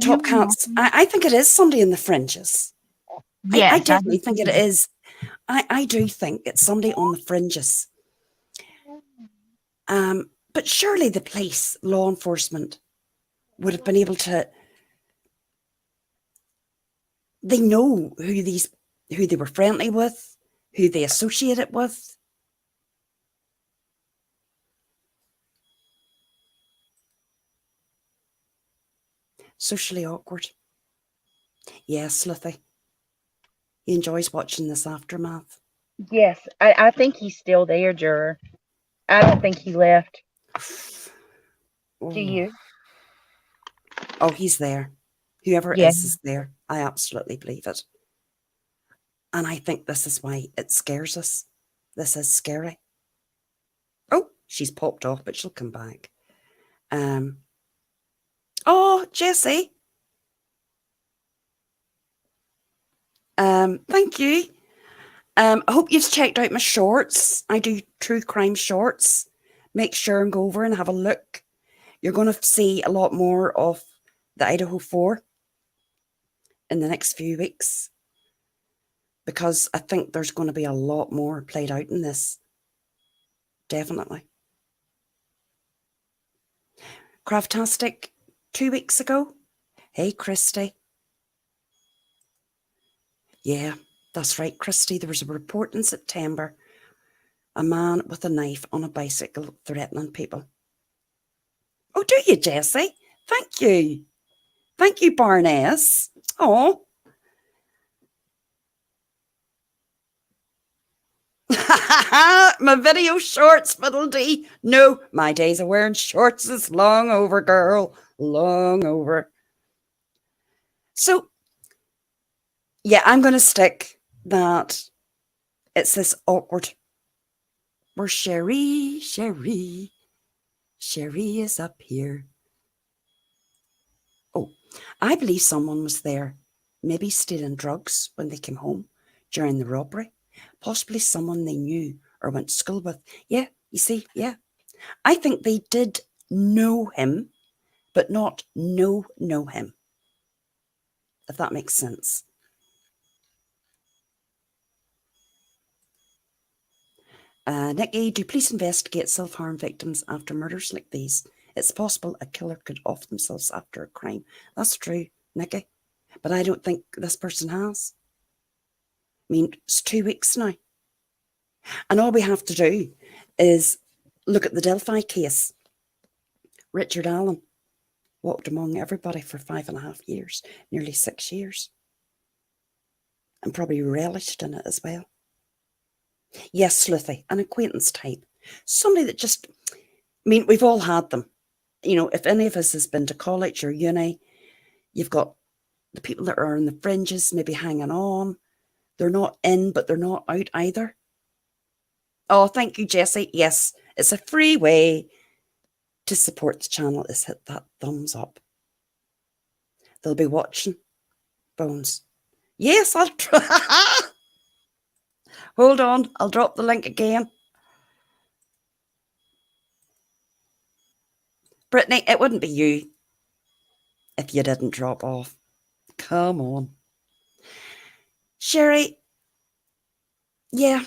Speaker 1: Top Cats. I think it is somebody in the fringes. Yes, I definitely think it is. I do think it's somebody on the fringes. But surely the police, law enforcement, would have been able to. They know who they were friendly with, who they associated with. Socially awkward. Yes, Slithy. He enjoys watching this aftermath.
Speaker 2: Yes, I think he's still there, juror. I don't think he left. Do you?
Speaker 1: Oh, he's there. Whoever it is there. I absolutely believe it. And I think this is why it scares us. This is scary. Oh, she's popped off, but she'll come back. Oh, Jessie. Thank you. I hope you've checked out my shorts. I do true crime shorts. Make sure and go over and have a look. You're going to see a lot more of the Idaho 4 in the next few weeks, because I think there's going to be a lot more played out in this. Definitely. Craftastic 2 weeks ago. Hey, Christy. Yeah, that's right, Christy. There was a report in September. A man with a knife on a bicycle threatening people. Oh, do you, Jessie? Thank you. Thank you, Barness. Oh. My video shorts, Fiddle-dee. No, my days of wearing shorts is long over, girl. Long over. So, yeah, I'm going to stick that it's this awkward. Where's Sherry? Sherry is up here. Oh, I believe someone was there, maybe stealing drugs when they came home during the robbery. Possibly someone they knew or went to school with. Yeah, you see, yeah. I think they did know him, but not know him. If that makes sense. Nikki, do police investigate self-harm victims after murders like these? It's possible a killer could off themselves after a crime. That's true, Nikki. But I don't think this person has. I mean, it's 2 weeks now. And all we have to do is look at the Delphi case. Richard Allen walked among everybody for 5.5 years, nearly 6 years. And probably relished in it as well. Yes, Sleuthie, an acquaintance type. Somebody that just, I mean, we've all had them. You know, if any of us has been to college or uni, you've got the people that are in the fringes, maybe hanging on. They're not in, but they're not out either. Oh, thank you, Jessie. Yes, it's a free way to support the channel is hit that thumbs up. They'll be watching. Bones. Yes, I'll try. Hold on, I'll drop the link again. Brittney, it wouldn't be you if you didn't drop off. Come on. Sherry, yeah,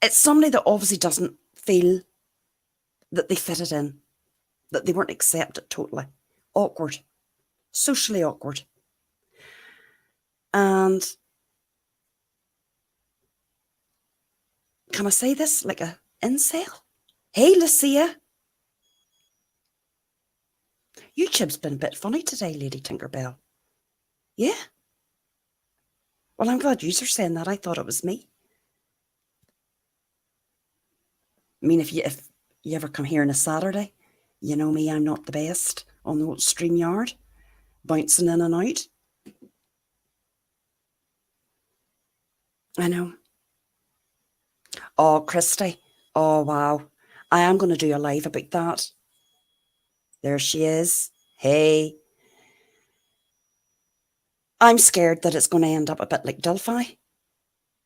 Speaker 1: it's somebody that obviously doesn't feel that they fitted in, that they weren't accepted totally. Awkward. socially awkward. And can I say this like a incel? Hey, Lucia. YouTube's been a bit funny today, Lady Tinkerbell. Yeah. Well, I'm glad you're saying that. I thought it was me. I mean, if you ever come here on a Saturday, you know me, I'm not the best on the old StreamYard, bouncing in and out. I know. Oh, Christy. Oh, wow. I am going to do a live about that. There she is. Hey. I'm scared that it's going to end up a bit like Delphi,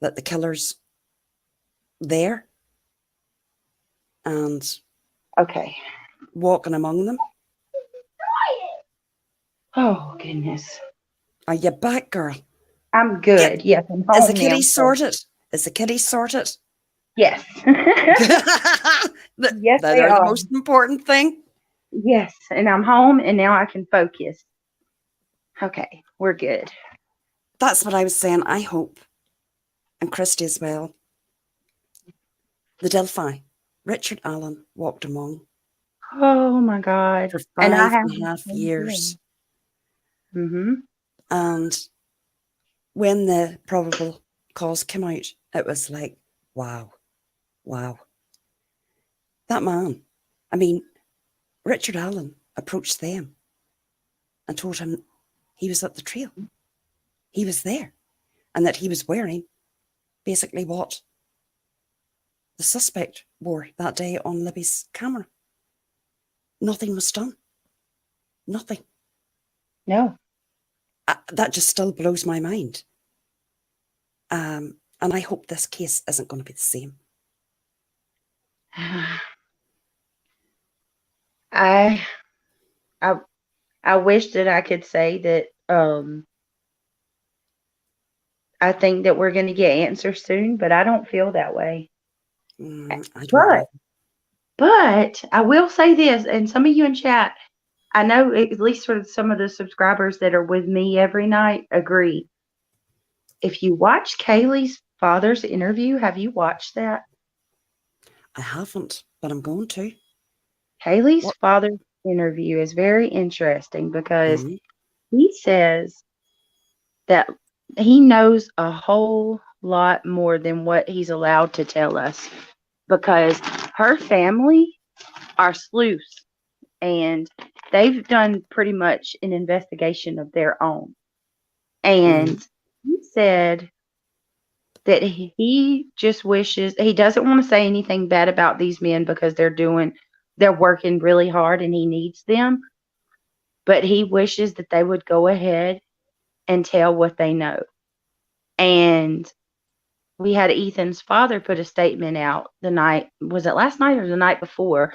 Speaker 1: that the killer's there and
Speaker 2: Okay.
Speaker 1: walking among them.
Speaker 2: Oh, goodness.
Speaker 1: Are you back, girl?
Speaker 2: I'm good. Yes, I'm home
Speaker 1: Is the
Speaker 2: now.
Speaker 1: kitty sorted? Is the kitty sorted?
Speaker 2: Yes. Yes, they
Speaker 1: They're the
Speaker 2: are.
Speaker 1: most important thing.
Speaker 2: Yes, and I'm home, and now I can focus. Okay, we're good.
Speaker 1: That's what I was saying. I hope, and Christy as well, the Delphi, Richard Allen walked among
Speaker 2: Oh, my God.
Speaker 1: for
Speaker 2: And I
Speaker 1: 5.5 years.
Speaker 2: Mm-hmm.
Speaker 1: And when the probable cause came out, it was like, wow, wow. That man, I mean, Richard Allen approached them and told him he was at the trail. He was there, and that he was wearing basically what the suspect wore that day on Libby's camera. Nothing was done. Nothing.
Speaker 2: No.
Speaker 1: That just still blows my mind. And I hope this case isn't going to be the same.
Speaker 2: I wish that I could say that I think that we're going to get answers soon, but I don't feel that way.
Speaker 1: I don't know.
Speaker 2: But I will say this, and some of you in chat, I know at least for some of the subscribers that are with me every night, agree. If you watch Kaylee's father's interview, have you watched that?
Speaker 1: I haven't, but I'm going to.
Speaker 2: Kaylee's father's interview is very interesting because he says that he knows a whole lot more than what he's allowed to tell us, because her family are sleuths and they've done pretty much an investigation of their own. And he said that he just wishes, he doesn't want to say anything bad about these men because they're working really hard and he needs them. But he wishes that they would go ahead and tell what they know. And we had Ethan's father put a statement out was it last night or the night before?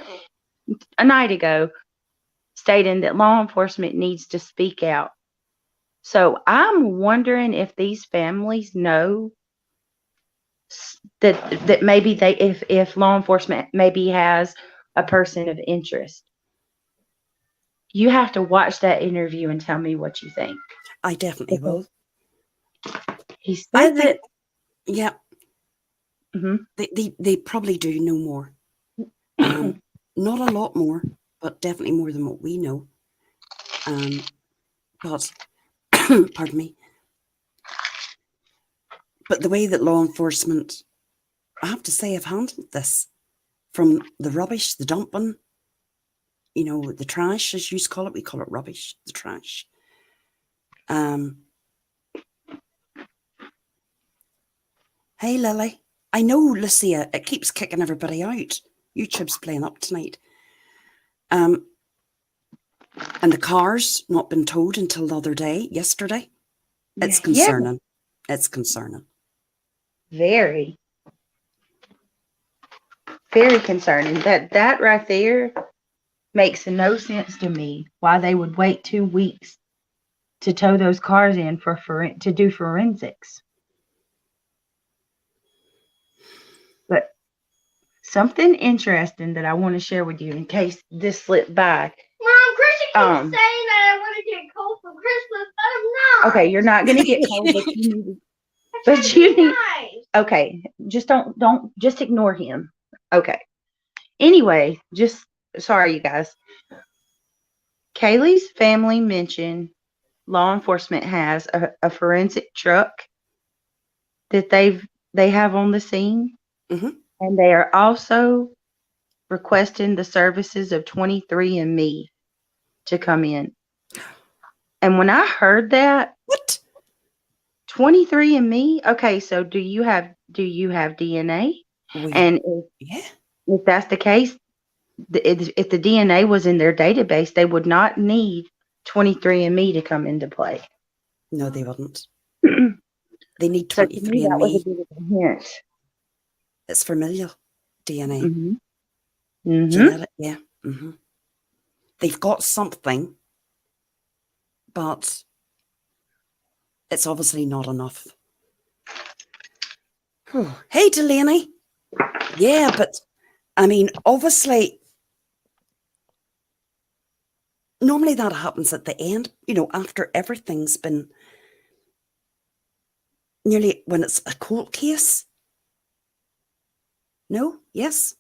Speaker 2: A night ago, stating that law enforcement needs to speak out. So I'm wondering if these families know that maybe if law enforcement maybe has a person of interest. You have to watch that interview and tell me what you think.
Speaker 1: I definitely will.
Speaker 2: He says it.
Speaker 1: Yeah.
Speaker 2: Mm-hmm.
Speaker 1: They probably do know more. Not a lot more, but definitely more than what we know. But pardon me. But the way that law enforcement, I have to say, have handled this, from the rubbish, the dumping, the trash, as you call it, we call it rubbish, the trash. Hey, Lily. I know, Lucia, it keeps kicking everybody out. YouTube's playing up tonight. And the car's not been towed until the other day, yesterday. It's concerning. Yeah. It's concerning.
Speaker 2: Very, very concerning. That right there makes no sense to me. Why they would wait 2 weeks to tow those cars in to do forensics. But something interesting that I want to share with you in case this slipped by.
Speaker 3: Mom, Christian keeps saying that I want to get cold for Christmas, but I'm not.
Speaker 2: Okay, you're not gonna get cold, but you need. But you need. Okay, just don't just ignore him. Okay. Anyway, just sorry, you guys. Kaylee's family mentioned law enforcement has a forensic truck that they have on the scene, and they are also requesting the services of 23andMe to come in. And when I heard that,
Speaker 1: what?
Speaker 2: 23andMe? Okay, so do you have DNA? And if that's the case, if the DNA was in their database, they would not need 23andMe to come into play.
Speaker 1: No, they wouldn't. They need 23andMe.
Speaker 2: So to me, that was a bit of a hint.
Speaker 1: It's familial DNA.
Speaker 2: Mm-hmm.
Speaker 1: Genetic, yeah. Mm-hmm. They've got something, but it's obviously not enough. Hey, Delaney. Yeah, but I mean, obviously, normally that happens at the end, after everything's been nearly, when it's a court case. No? Yes?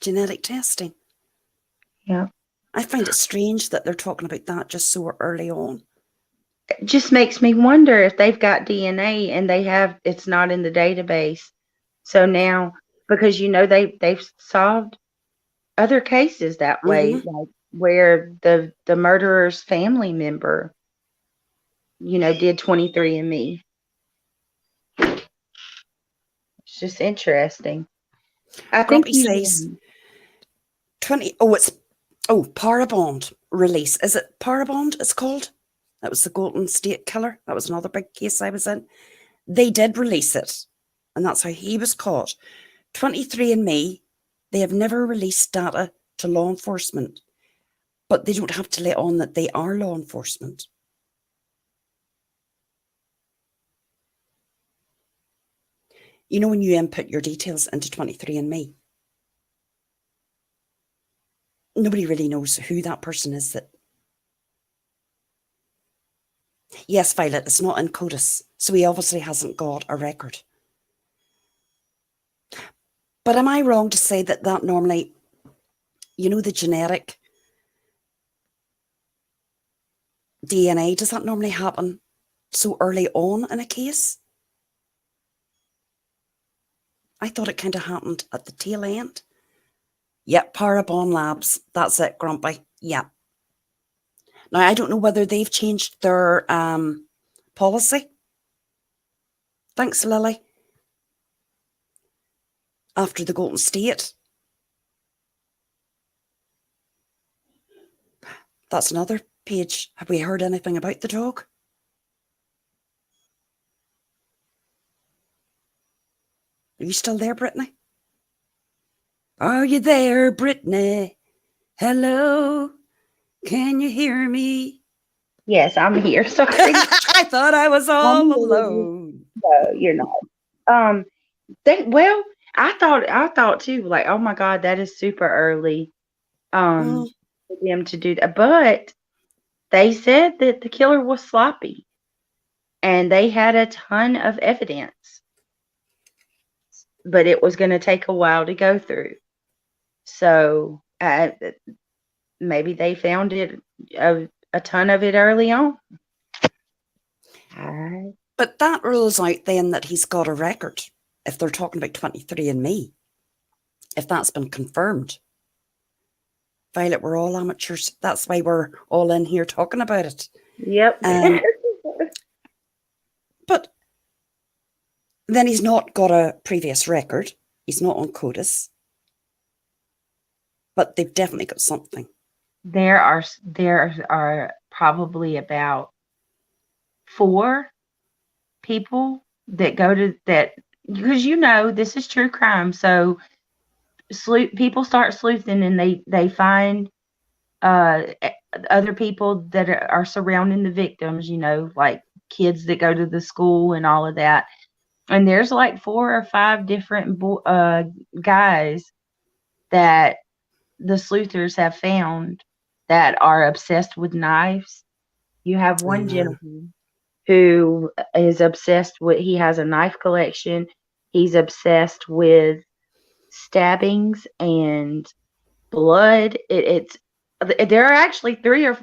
Speaker 1: Genetic testing.
Speaker 2: Yeah.
Speaker 1: I find it strange that they're talking about that just so early on.
Speaker 2: It just makes me wonder if they've got DNA and it's not in the database. So now, because they've solved other cases that way, like where the murderer's family member, did 23andMe. It's just interesting. I think he
Speaker 1: says 20. Oh, it's Parabond release. Is it Parabond? It's called. That was the Golden State Killer. That was another big case I was in. They did release it, and that's how he was caught. 23andMe, they have never released data to law enforcement, but they don't have to let on that they are law enforcement. When you input your details into 23andMe, nobody really knows who that person is. Yes, Violet, it's not in CODIS, so he obviously hasn't got a record. But am I wrong to say that normally, the genetic DNA, does that normally happen so early on in a case? I thought it kind of happened at the tail end. Yep, Parabon Labs. That's it, Grumpy. Yeah. Now, I don't know whether they've changed their policy. Thanks, Lily. After the Golden State. That's another page. Have we heard anything about the dog? Are you still there, Brittney? Are you there, Brittney? Hello? Can you hear me?
Speaker 2: Yes, I'm here. Sorry.
Speaker 1: I thought I was all alone.
Speaker 2: No, you're not. I thought too, like, oh my God, that is super early for them to do that. But they said that the killer was sloppy and they had a ton of evidence. But it was going to take a while to go through. So maybe they found it a ton of it early on.
Speaker 1: But that rules out then that he's got a record. If they're talking about 23andMe, if that's been confirmed. Violet, we're all amateurs. That's why we're all in here talking about it.
Speaker 2: Yep.
Speaker 1: But then he's not got a previous record. He's not on CODIS. But they've definitely got something.
Speaker 2: There are probably about 4 people that go to that, because this is true crime. So people start sleuthing and they find other people that are surrounding the victims, like kids that go to the school and all of that. And there's like 4 or 5 different guys that the sleuthers have found that are obsessed with knives. You have one
Speaker 1: Uh,
Speaker 2: gentleman who is obsessed with, he has a knife collection. He's obsessed with stabbings and blood. There are actually three or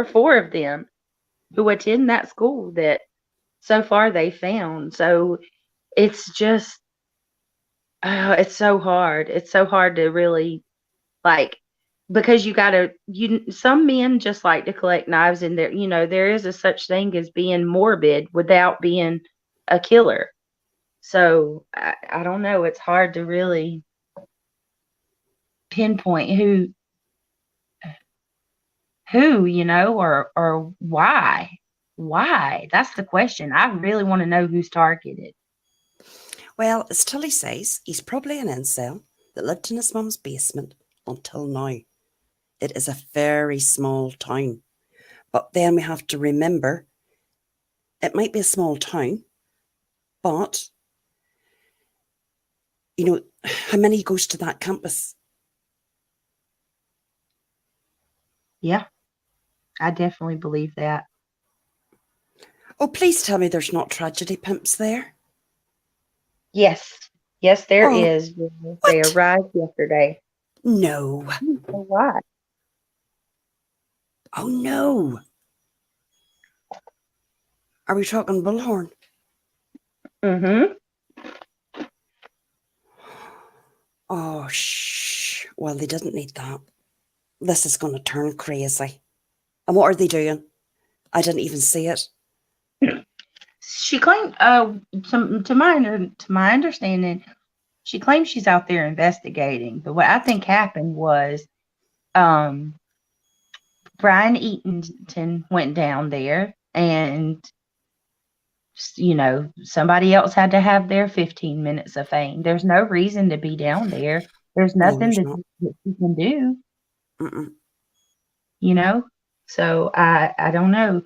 Speaker 2: four of them who attend that school that so far they found. So it's just, it's so hard. It's so hard to really like, because some men just like to collect knives, and there is a such thing as being morbid without being a killer. So I don't know. It's hard to really pinpoint who, or why. Why? That's the question. I really want to know who's targeted.
Speaker 1: well, as Tilly says, he's probably an incel that lived in his mum's basement until now. It is a very small town. But then we have to remember, it might be a small town, but, how many goes to that campus?
Speaker 2: Yeah, I definitely believe that.
Speaker 1: Oh, please tell me there's not tragedy pimps there.
Speaker 2: Yes. Yes, there
Speaker 1: Oh,
Speaker 2: is. They
Speaker 1: what?
Speaker 2: arrived yesterday.
Speaker 1: No.
Speaker 2: Why?
Speaker 1: Oh, no. Are we talking Bullhorn?
Speaker 2: Mm-hmm.
Speaker 1: Oh, shh. Well, they didn't need that. This is going to turn crazy. And what are they doing? I didn't even see it.
Speaker 2: She claimed, to my understanding, she claims she's out there investigating. But what I think happened was, Brian Eatonton went down there, and somebody else had to have their 15 minutes of fame. There's no reason to be down there. There's
Speaker 1: No,
Speaker 2: nothing
Speaker 1: there's
Speaker 2: that
Speaker 1: not.
Speaker 2: you can do.
Speaker 1: Mm-mm.
Speaker 2: So I don't know.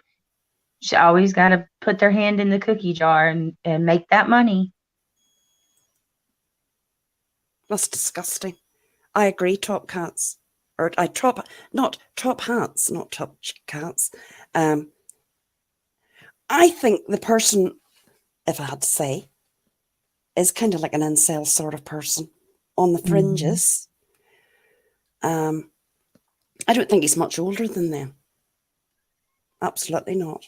Speaker 2: She always got to put their hand in the cookie jar and make that money.
Speaker 1: That's disgusting. I agree, top cats. Or not top hats, not top cats. I think the person, if I had to say, is kind of like an incel sort of person on the
Speaker 2: Mm-hmm.
Speaker 1: fringes. I don't think he's much older than them. Absolutely not.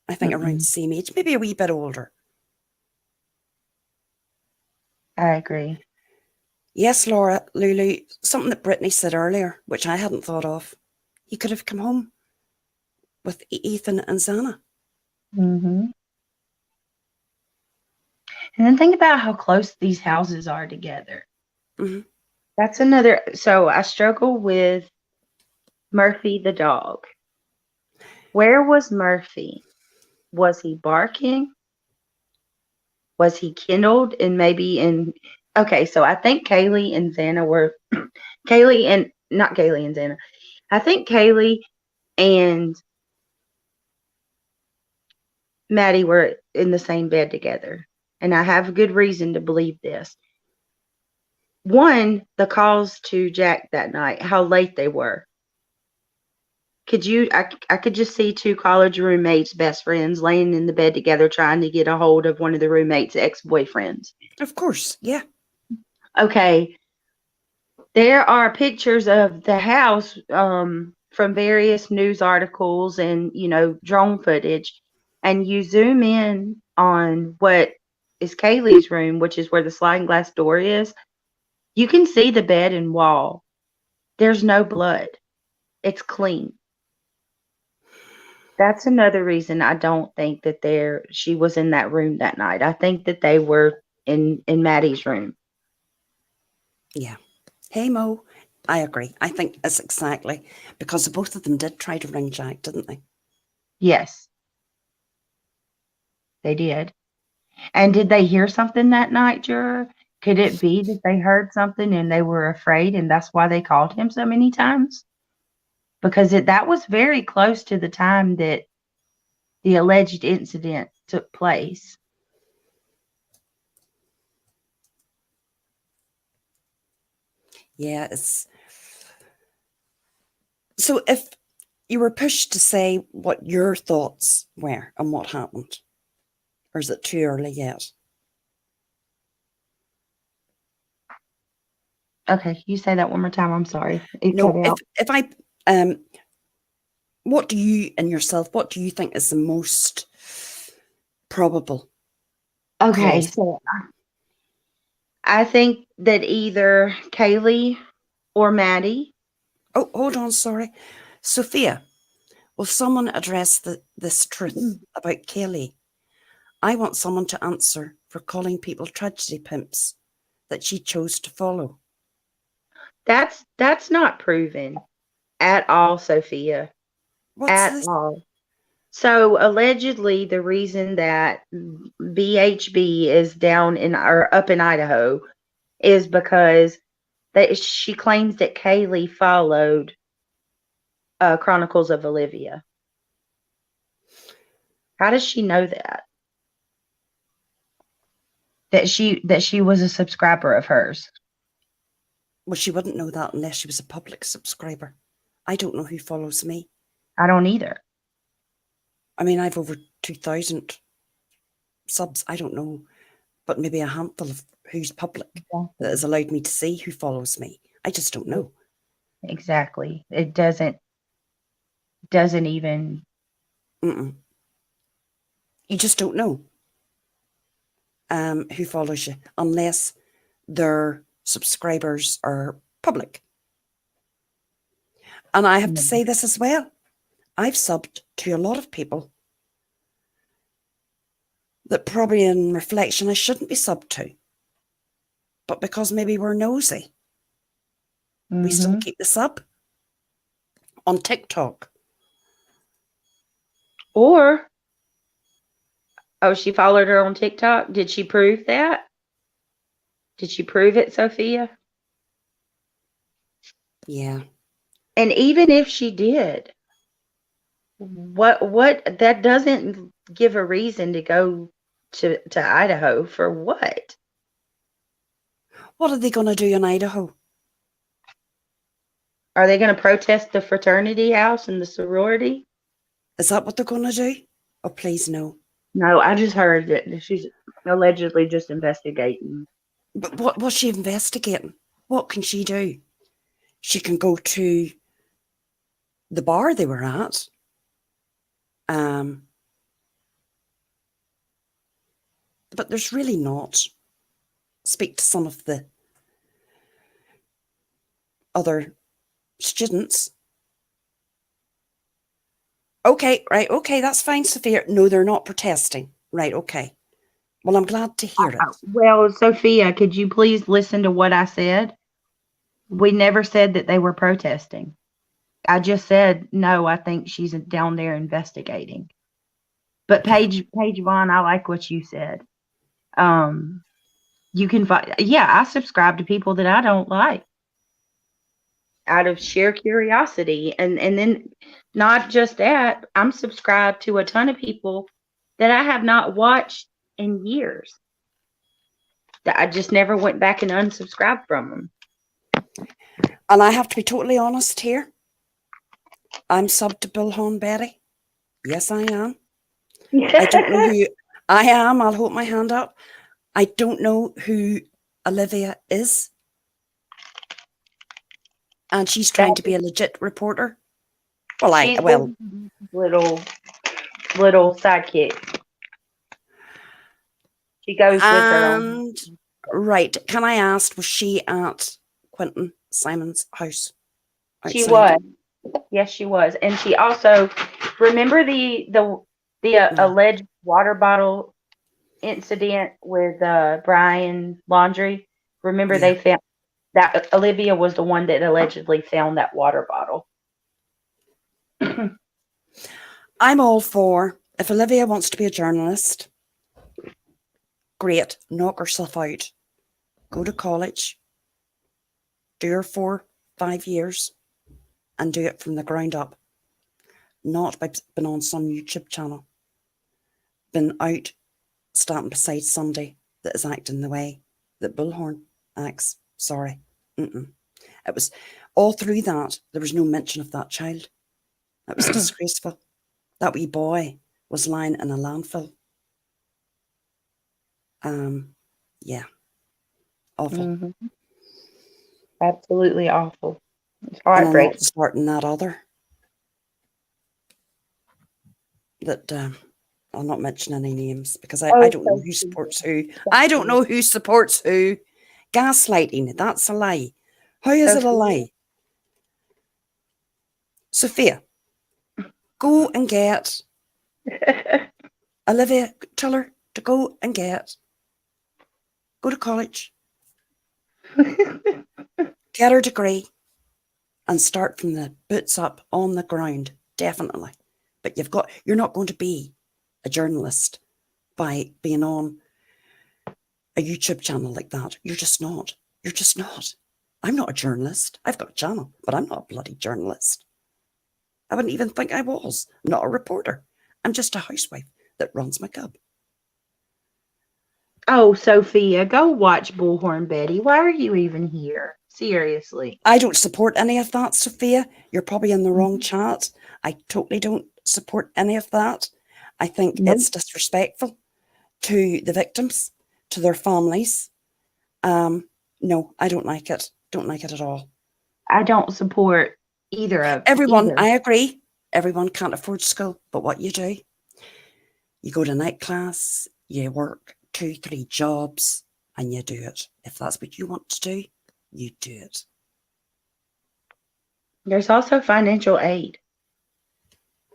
Speaker 1: I think around the
Speaker 2: Mm-mm.
Speaker 1: same age, maybe a wee bit older.
Speaker 2: I agree.
Speaker 1: Yes, Laura, Lulu, something that Brittney said earlier, which I hadn't thought of. He could have come home with Ethan and Zana.
Speaker 2: Mm-hmm. And then think about how close these houses are together.
Speaker 1: Mm-hmm.
Speaker 2: That's another. So I struggle with Murphy the dog. Where was Murphy? Was he barking? Was he kindled? And maybe in. Okay, so I think Kaylee and Xana were. Kaylee and. Not Kaylee and Xana. I think Kaylee and Maddie were in the same bed together. And I have good reason to believe this. One, the calls to Jack that night, how late they were. I could just see two college roommates, best friends, laying in the bed together trying to get a hold of one of the roommates' ex-boyfriends.
Speaker 1: Of course, yeah.
Speaker 2: Okay. There are pictures of the house from various news articles and, drone footage. And you zoom in on what is Kaylee's room, which is where the sliding glass door is. You can see the bed and wall. There's no blood. It's clean. That's another reason I don't think that she was in that room that night. I think that they were in Maddie's room.
Speaker 1: Yeah. Hey, Mo. I agree. I think it's exactly because both of them did try to ring Jack, didn't they?
Speaker 2: Yes, they did. And did they hear something that night, Juror? Could it be that they heard something and they were afraid and that's why they called him so many times? Because that was very close to the time that the alleged incident took place.
Speaker 1: Yeah, So if you were pushed to say what your thoughts were and what happened, or is it too early yet?
Speaker 2: Okay, you say that one more time. I'm sorry. It
Speaker 1: No,
Speaker 2: cut out.
Speaker 1: if I, what do you and yourself, what do you think is the most probable?
Speaker 2: Okay,
Speaker 1: cause?
Speaker 2: so I think that either Kaylee or Maddie.
Speaker 1: Oh, hold on, sorry. Sophia, will someone address this truth about Kaylee? I want someone to answer for calling people tragedy pimps that she chose to follow.
Speaker 2: That's not proven at all, Sophia.
Speaker 1: What's
Speaker 2: At
Speaker 1: this?
Speaker 2: all. So allegedly, the reason that BHB is down in or up in Idaho is because she claims that Kaylee followed Chronicles of Olivia. How does she know that? That she was a subscriber of hers.
Speaker 1: Well, she wouldn't know that unless she was a public subscriber. I don't know who follows me.
Speaker 2: I don't either.
Speaker 1: I mean, I've over 2,000 subs. I don't know, but maybe a handful of who's public that has allowed me to see who follows me. I just don't know.
Speaker 2: Exactly. It doesn't even.
Speaker 1: You just don't know who follows you unless their subscribers are public. And I have to say this as well. I've subbed to a lot of people that probably in reflection I shouldn't be subbed to. But because maybe we're nosy, we still keep the sub on TikTok.
Speaker 2: Or, oh, she followed her on TikTok. Did she prove that? Did she prove it, Sophia?
Speaker 1: Yeah.
Speaker 2: And even if she did, what that doesn't give a reason to go to Idaho for what?
Speaker 1: What are they going to do in Idaho?
Speaker 2: Are they going to protest the fraternity house and the sorority?
Speaker 1: Is that what they're going to do? Oh, please no.
Speaker 2: No, I just heard that she's allegedly just investigating.
Speaker 1: But what was she investigating? What can she do? She can go to the bar they were at. But there's really not. Speak to some of the other students. Okay, right, okay, that's fine, Sophia. No, they're not protesting. Right, okay. Well, I'm glad to hear it.
Speaker 2: Well, Sophia, could you please listen to what I said? We never said that they were protesting. I just said, no, I think she's down there investigating. But Paige Vaughn, I like what you said. You can find, yeah, I subscribe to people that I don't like out of sheer curiosity. And then not just that, I'm subscribed to a ton of people that I have not watched in years. That I just never went back and unsubscribed from them.
Speaker 1: And I have to be totally honest here. I'm subbed to Bullhorn Betty. Yes, I am. I don't know who I am. I'll hold my hand up. I don't know who Olivia is. And she's trying to be a legit reporter. Well,
Speaker 2: little sidekick. She goes with her.
Speaker 1: Right. Can I ask, was she at Quentin Simon's house? Outside?
Speaker 2: She was. Yes, she was. And she also, remember the alleged water bottle incident with Brian Laundrie? Remember they found that Olivia was the one that allegedly found that water bottle.
Speaker 1: I'm all for, if Olivia wants to be a journalist, great, knock herself out. Go to college, do her 4-5 years, and do it from the ground up. Not by being on some YouTube channel. Been out standing beside somebody that is acting the way that Bullhorn acts. Sorry. It was all through that, there was no mention of that child. That was disgraceful. That wee boy was lying in a landfill. Yeah, awful.
Speaker 2: Mm-hmm. Absolutely awful. It's
Speaker 1: And I'm not
Speaker 2: heartbreaking.
Speaker 1: starting that other. That I'll not mention any names because I don't know who supports who. I don't know who supports who. Gaslighting, that's a lie. How is it a lie? Sophia, go and get Olivia, tell her to go to college, get her degree, and start from the boots up on the ground, definitely. But you're not going to be a journalist by being on a YouTube channel like that. You're just not. I'm not a journalist. I've got a channel, but I'm not a bloody journalist. I wouldn't even think I was. I'm not a reporter. I'm just a housewife that runs my cub.
Speaker 2: Oh, Sophia, go watch Bullhorn Betty. Why are you even here? Seriously.
Speaker 1: I don't support any of that, Sophia. You're probably in the wrong chat. I totally don't support any of that. I think it's disrespectful to the victims, to their families. No, I don't like it. Don't like it at all.
Speaker 2: I don't support either of
Speaker 1: everyone.
Speaker 2: either.
Speaker 1: I agree. Everyone can't afford school, but what you do, you go to night class, you work 2-3 jobs, and you do it. If that's what you want to do, you do it.
Speaker 2: There's also financial aid.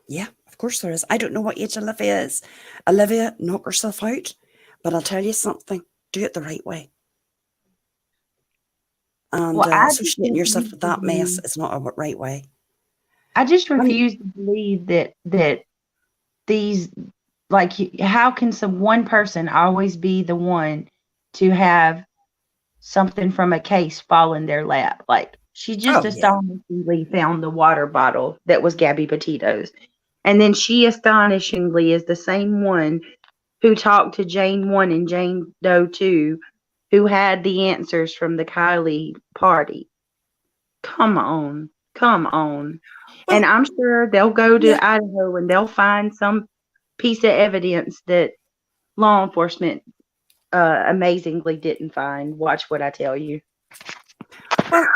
Speaker 1: Yeah, of course there is. I don't know what age Olivia is. Olivia, knock herself out. But I'll tell you something. Do it the right way. And associating yourself with that mess is not a right way.
Speaker 2: I just refuse to believe that these, like, how can one person always be the one to have something from a case fall in their lap? Like, she just astonishingly found the water bottle that was Gabby Petito's. And then she astonishingly is the same one who talked to Jane 1 and Jane Doe 2, who had the answers from the Kylie party. Come on. Well, and I'm sure they'll go to Idaho and they'll find some piece of evidence that law enforcement amazingly didn't find. Watch what I tell you.
Speaker 1: Well,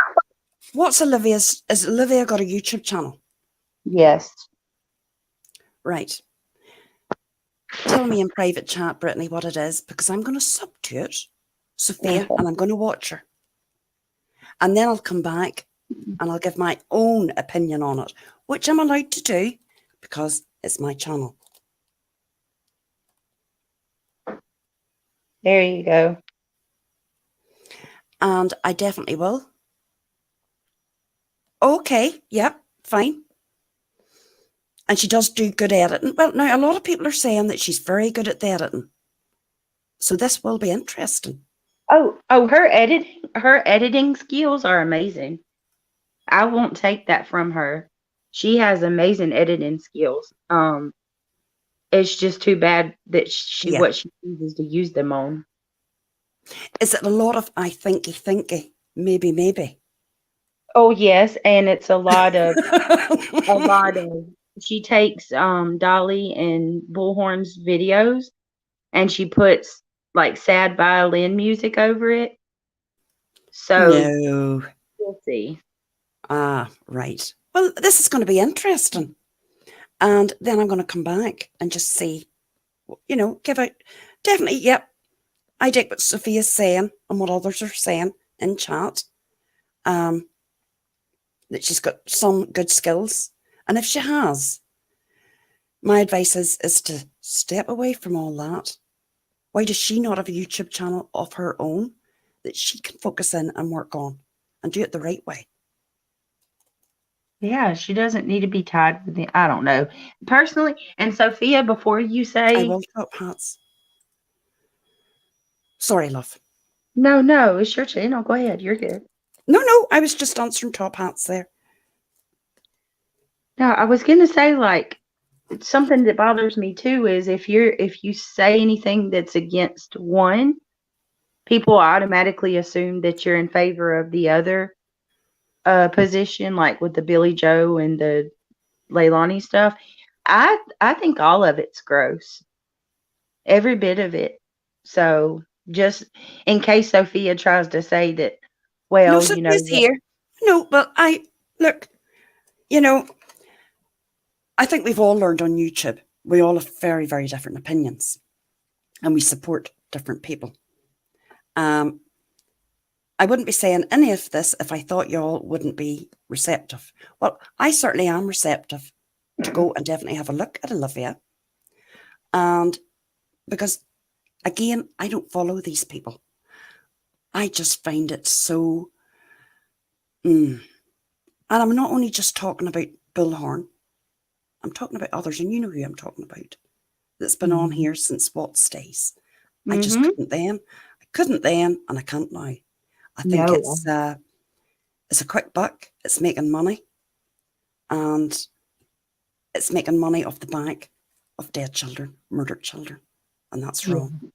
Speaker 1: what's Olivia's? Has Olivia got a YouTube channel?
Speaker 2: Yes.
Speaker 1: Right. Tell me in private chat, Brittney, what it is, because I'm going to sub to it, Sophia, and I'm going to watch her. And then I'll come back and I'll give my own opinion on it, which I'm allowed to do because it's my channel.
Speaker 2: There you go.
Speaker 1: And I definitely will. Okay, yep, fine. And she does do good editing. Well, now, a lot of people are saying that she's very good at the editing. So this will be interesting.
Speaker 2: Oh, her editing skills are amazing. I won't take that from her. She has amazing editing skills. It's just too bad that what she chooses to use them on.
Speaker 1: Is it a lot of I thinky, maybe?
Speaker 2: Oh yes, and it's a lot of she takes Dolly and Bullhorn's videos and she puts like sad violin music over it. So
Speaker 1: no.
Speaker 2: We'll see.
Speaker 1: Ah, right. Well, this is going to be interesting. And then I'm going to come back and just see, give out, definitely, yep. I dig what Sophia's saying and what others are saying in chat. That she's got some good skills. And if she has, my advice is to step away from all that. Why does she not have a YouTube channel of her own that she can focus in and work on and do it the right way?
Speaker 2: Yeah, she doesn't need to be tied with I don't know. Personally, and Sophia, before you say...
Speaker 1: I will top hats. Sorry, love.
Speaker 2: No, it's your channel. Go ahead. You're good.
Speaker 1: No, I was just answering top hats there.
Speaker 2: No, I was going to say, like, something that bothers me too is if you say anything that's against one, people automatically assume that you're in favor of the other. position, like with the Billy Joe and the Leilani stuff, I think all of it's gross. Every bit of it. So just in case Sophia tries to say that,
Speaker 1: No,
Speaker 2: well,
Speaker 1: Sophia's here. No, but look, I think we've all learned on YouTube. We all have very, very different opinions, and we support different people. I wouldn't be saying any of this if I thought y'all wouldn't be receptive. Well, I certainly am receptive to go and definitely have a look at Olivia. And because, again, I don't follow these people. I just find it so... And I'm not only just talking about Bullhorn. I'm talking about others, and you know who I'm talking about. That's been on here since Watts days. I just couldn't then. I couldn't then, and I can't now. I think it's a quick buck. It's making money. And it's making money off the back of dead children, murdered children. And that's wrong.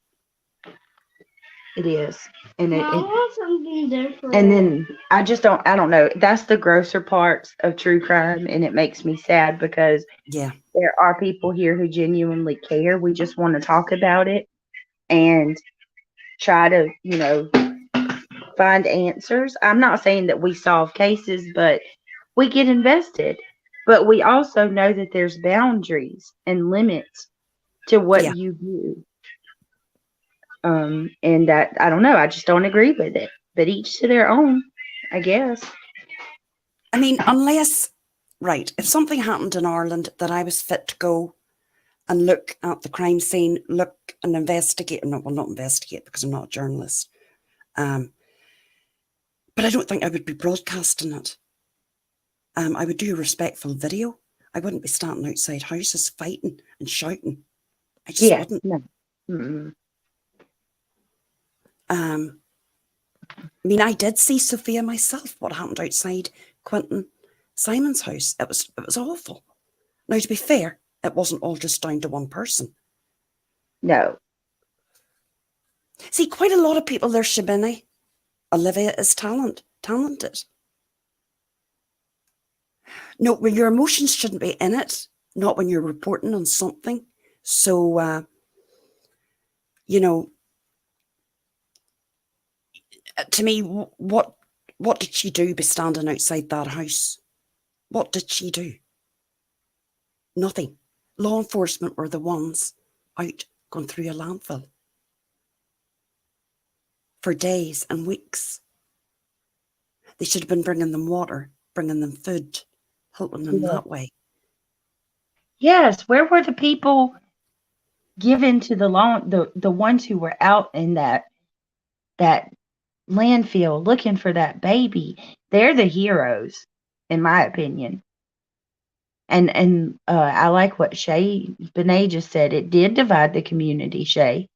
Speaker 2: It is. And
Speaker 3: I want something different.
Speaker 2: and then I don't know. That's the grosser parts of true crime, and it makes me sad because there are people here who genuinely care. We just want to talk about it and try to, find answers. I'm not saying that we solve cases, but we get invested. But we also know that there's boundaries and limits to what you do. And that, I don't know, I just don't agree with it. But each to their own, I guess.
Speaker 1: I mean, unless, right, if something happened in Ireland that I was fit to go and look at the crime scene, look and investigate, not investigate because I'm not a journalist. But I don't think I would be broadcasting it. I would do a respectful video. I wouldn't be standing outside houses fighting and shouting. I just wouldn't.
Speaker 2: No. Mm-mm.
Speaker 1: I mean, I did see Sophia myself, what happened outside Quentin Simon's house. It was awful. Now, to be fair, it wasn't all just down to one person.
Speaker 2: No.
Speaker 1: See, quite a lot of people there, Shabini. Olivia is talented. No, well, your emotions shouldn't be in it, not when you're reporting on something. So, to me, what did she do by standing outside that house? What did she do? Nothing. Law enforcement were the ones out going through a landfill for days and weeks. They should have been bringing them water, bringing them food, helping them that way.
Speaker 2: Yes, where were the people given to the ones who were out in that landfill looking for that baby? They're the heroes, in my opinion. And I like what Shay Benet just said. It did divide the community, Shay.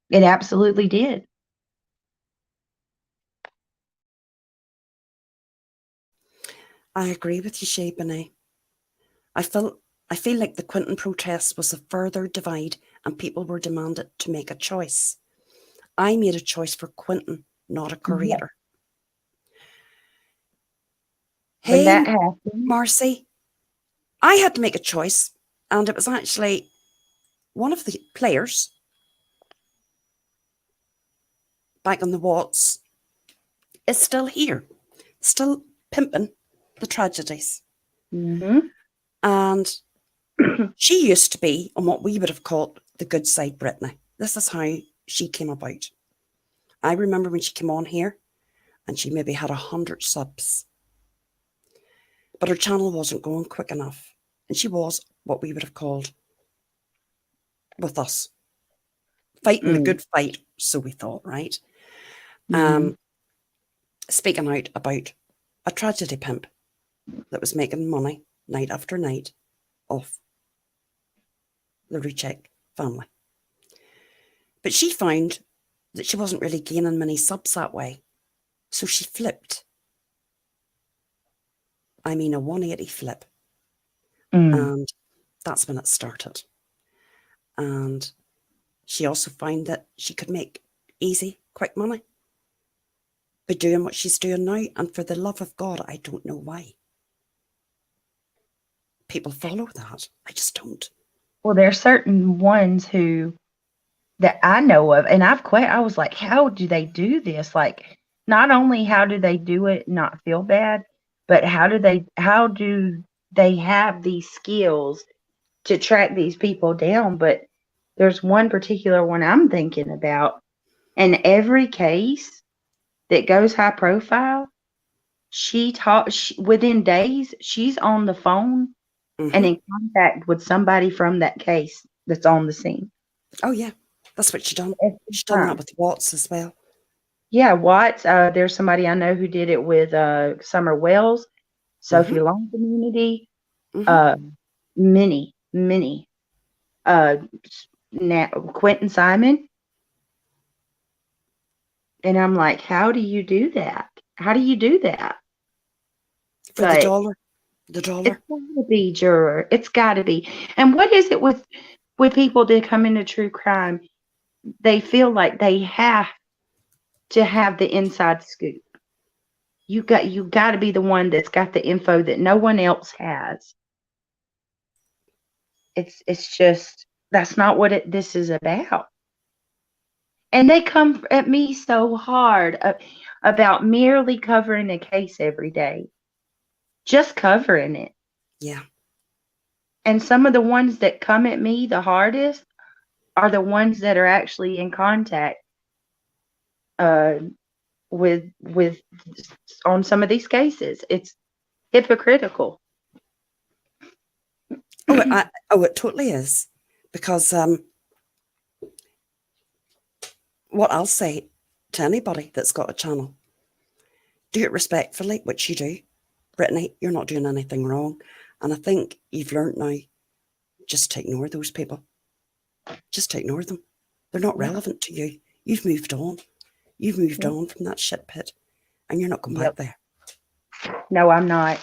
Speaker 2: It absolutely did.
Speaker 1: I agree with you, Shay Benet. I feel like the Quentin protest was a further divide and people were demanded to make a choice. I made a choice for Quentin, not a curator. Yeah. Hey,
Speaker 2: that happened,
Speaker 1: Marcy, I had to make a choice, and it was actually one of the players back on the Watts is still here, still pimping the tragedies. And she used to be on what we would have called the good side Brittney. This is how she came about. I remember when she came on here and she maybe had 100 subs. But her channel wasn't going quick enough. And she was what we would have called with us. Fighting the good fight, so we thought, right? Speaking out about a tragedy pimp that was making money night after night off the Recheck family. But she found that she wasn't really gaining many subs that way. So she flipped. I mean, a 180 flip. And that's when it started. And she also found that she could make easy, quick money. by doing what she's doing now. And for the love of God, I don't know why people follow that. I just don't.
Speaker 2: Well, there are certain ones that I know of, and I was like, how do they do this? Like, not only how do they do it and not feel bad, but how do they have these skills to track these people down? But there's one particular one I'm thinking about, and every case that goes high profile, within days, she's on the phone and in contact with somebody from that case that's on the scene.
Speaker 1: Oh, yeah. That's what she done. She's done that with Watts as well.
Speaker 2: Yeah, Watts. There's somebody I know who did it with Summer Wells, Sophie Long Community, many. Quentin Simon. And I'm like, how do you do that? How do you do that?
Speaker 1: For the dollar. The dollar.
Speaker 2: It's got to be, juror. It's got to be. And what is it with people that come into true crime? They feel like they have to have the inside scoop. You got to be the one that's got the info that no one else has. It's just, that's not what this is about. And they come at me so hard about merely covering a case every day. Just covering it.
Speaker 1: Yeah. And
Speaker 2: some of the ones that come at me the hardest are the ones that are actually in contact with on some of these cases. It's hypocritical.
Speaker 1: It totally is. Because what I'll say to anybody that's got a channel, do it respectfully, which you do. Brittney, you're not doing anything wrong. And I think you've learned now just to ignore those people. Just to ignore them. They're not relevant to you. You've moved on. You've moved on from that shit pit. And you're not going back there.
Speaker 2: No, I'm not.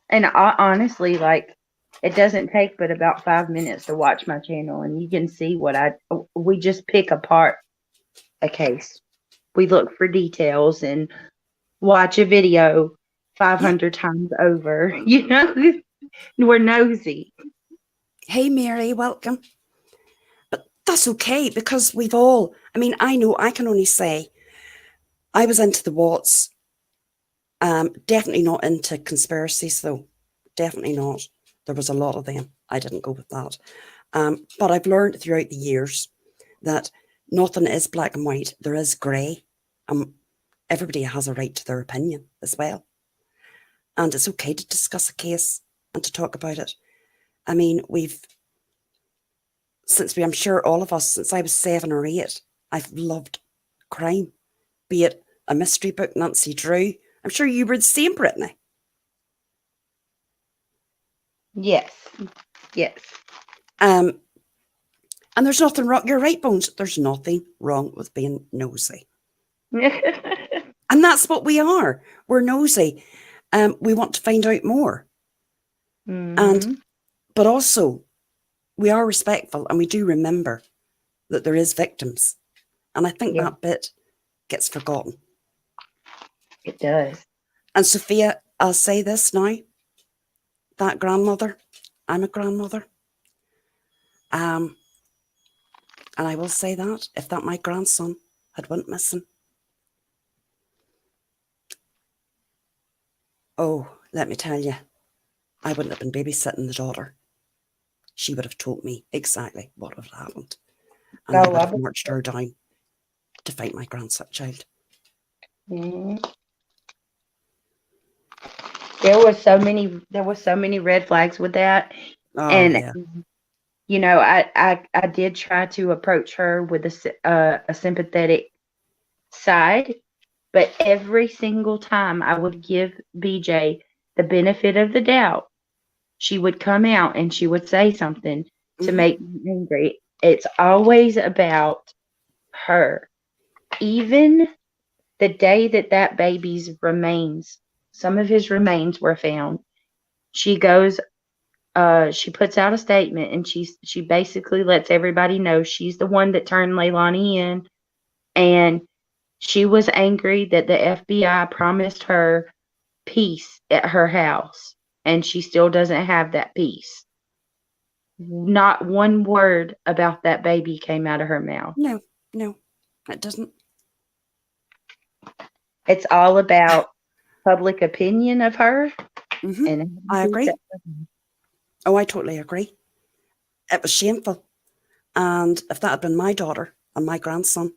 Speaker 2: And I honestly, like, it doesn't take but about 5 minutes to watch my channel. And you can see we just pick apart a case. We look for details and watch a video 500 times over. You know, we're nosy.
Speaker 1: Hey, Mary, welcome. But that's okay, because we've all, I know I can only say I was into the Watts. Definitely not into conspiracies, though. Definitely not. There was a lot of them. I didn't go with that. But I've learned throughout the years that nothing is black and white. There is grey. Everybody has a right to their opinion as well. And it's okay to discuss a case and to talk about it. I'm sure all of us, since I was 7 or 8, I've loved crime. Be it a mystery book, Nancy Drew. I'm sure you were the same, Brittney.
Speaker 2: Yes.
Speaker 1: And there's nothing wrong. You're right, Bones. There's nothing wrong with being nosy. And that's what we are. We're nosy. We want to find out more. But also, we are respectful, and we do remember that there is victims. And I think that bit gets forgotten.
Speaker 2: It does.
Speaker 1: And Sophia, I'll say this now. That grandmother, I'm a grandmother. And I will say that if my grandson had went missing, oh, let me tell you, I wouldn't have been babysitting the daughter. She would have told me exactly what would have happened. And I would have marched her down to fight my grandchild.
Speaker 2: There were so many red flags with that. You know, I did try to approach her with a sympathetic side, but every single time I would give BJ the benefit of the doubt, she would come out and she would say something to make me angry. It's always about her. Even the day that baby's remains, some of his remains were found, she goes, she puts out a statement, and she basically lets everybody know she's the one that turned Leilani in, and She was angry that the FBI promised her peace at her house, and she still doesn't have that peace. Not one word about that baby came out of her mouth.
Speaker 1: No, it doesn't.
Speaker 2: It's all about public opinion of her.
Speaker 1: Mm-hmm.
Speaker 2: And
Speaker 1: I agree. Oh, I totally agree. It was shameful. And if that had been my daughter and my grandson,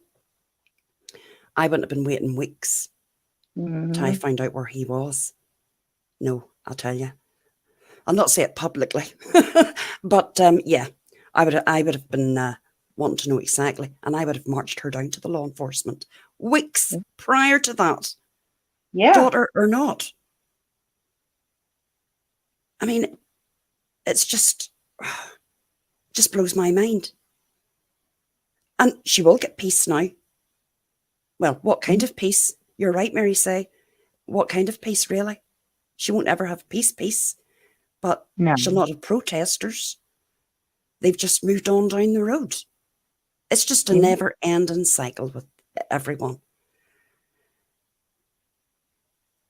Speaker 1: I wouldn't have been waiting weeks till I found out where he was. No, I'll tell you. I'll not say it publicly, but yeah, I would have been wanting to know exactly, and I would have marched her down to the law enforcement weeks prior to that.
Speaker 2: Yeah.
Speaker 1: Daughter or not. I mean, it's just blows my mind. And she will get peace now. Well, what kind of peace? You're right, Mary say. What kind of peace, really? She won't ever have peace. But she'll not have protesters. They've just moved on down the road. It's just a never-ending cycle with everyone.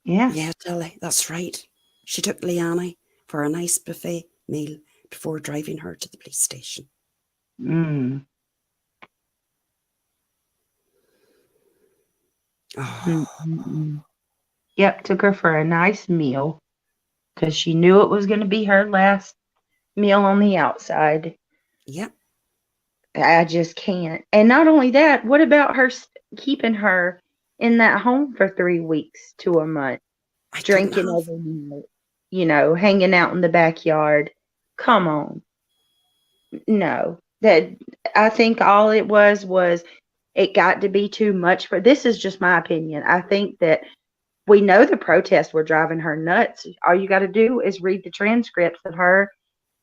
Speaker 1: Yeah, Tilly, that's right. She took Leanne for a nice buffet meal before driving her to the police station.
Speaker 2: Oh. Yep, took her for a nice meal because she knew it was going to be her last meal on the outside.
Speaker 1: Yep.
Speaker 2: I just can't. And not only that, what about her keeping her in that home for 3 weeks to a month, drinking overnight, hanging out in the backyard? Come on. No. That I think all it was it got to be too much for. This is just my opinion. I think that we know the protests were driving her nuts. All you got to do is read the transcripts of her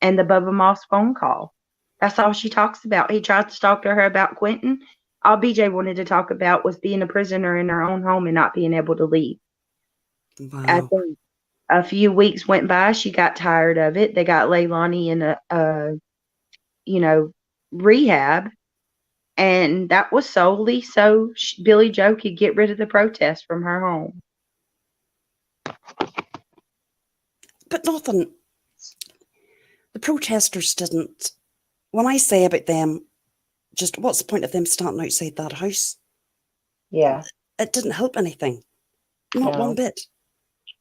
Speaker 2: and the Bubba Moss phone call. That's all she talks about. He tried to talk to her about Quentin. All BJ wanted to talk about was being a prisoner in her own home and not being able to leave.
Speaker 1: Wow.
Speaker 2: I think a few weeks went by. She got tired of it. They got Leilani in a rehab. And that was solely so Billy Joe could get rid of the protest from her home.
Speaker 1: But nothing. The protesters didn't. When I say about them, just what's the point of them standing outside that house?
Speaker 2: Yeah.
Speaker 1: It didn't help anything. Not one bit.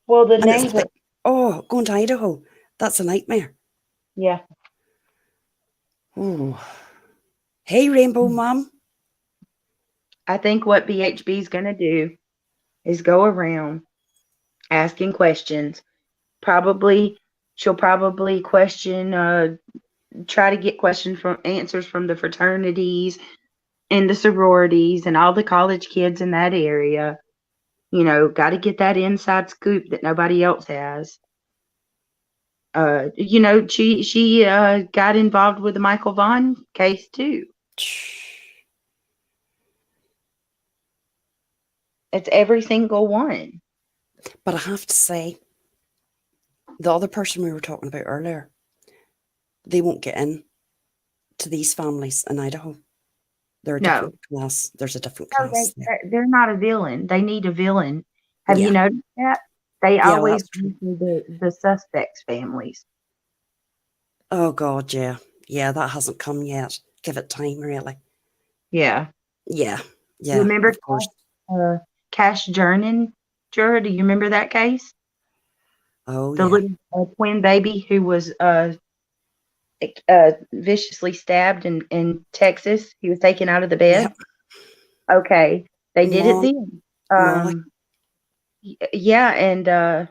Speaker 2: Well, the neighbor.
Speaker 1: Going to Idaho. That's a nightmare.
Speaker 2: Yeah.
Speaker 1: Oh. Hey, Rainbow Mom.
Speaker 2: I think what BHB is going to do is go around asking questions. She'll probably question, try to get answers from the fraternities and the sororities and all the college kids in that area. Got to get that inside scoop that nobody else has. She got involved with the Michael Vaughn case too. It's every single one.
Speaker 1: But I have to say, the other person we were talking about earlier, they won't get in to these families in Idaho. They're a different class. There's a different class.
Speaker 2: They're not a villain. They need a villain. Have you noticed that? They always use the suspects' families.
Speaker 1: Oh, God, yeah. Yeah, that hasn't come yet. Give it time, really.
Speaker 2: Yeah.
Speaker 1: Yeah.
Speaker 2: You remember Cash Jernin? Do you remember that case?
Speaker 1: Oh,
Speaker 2: the little twin baby who was viciously stabbed in Texas. He was taken out of the bed.
Speaker 1: Yep.
Speaker 2: Okay. They did it then. Yeah, and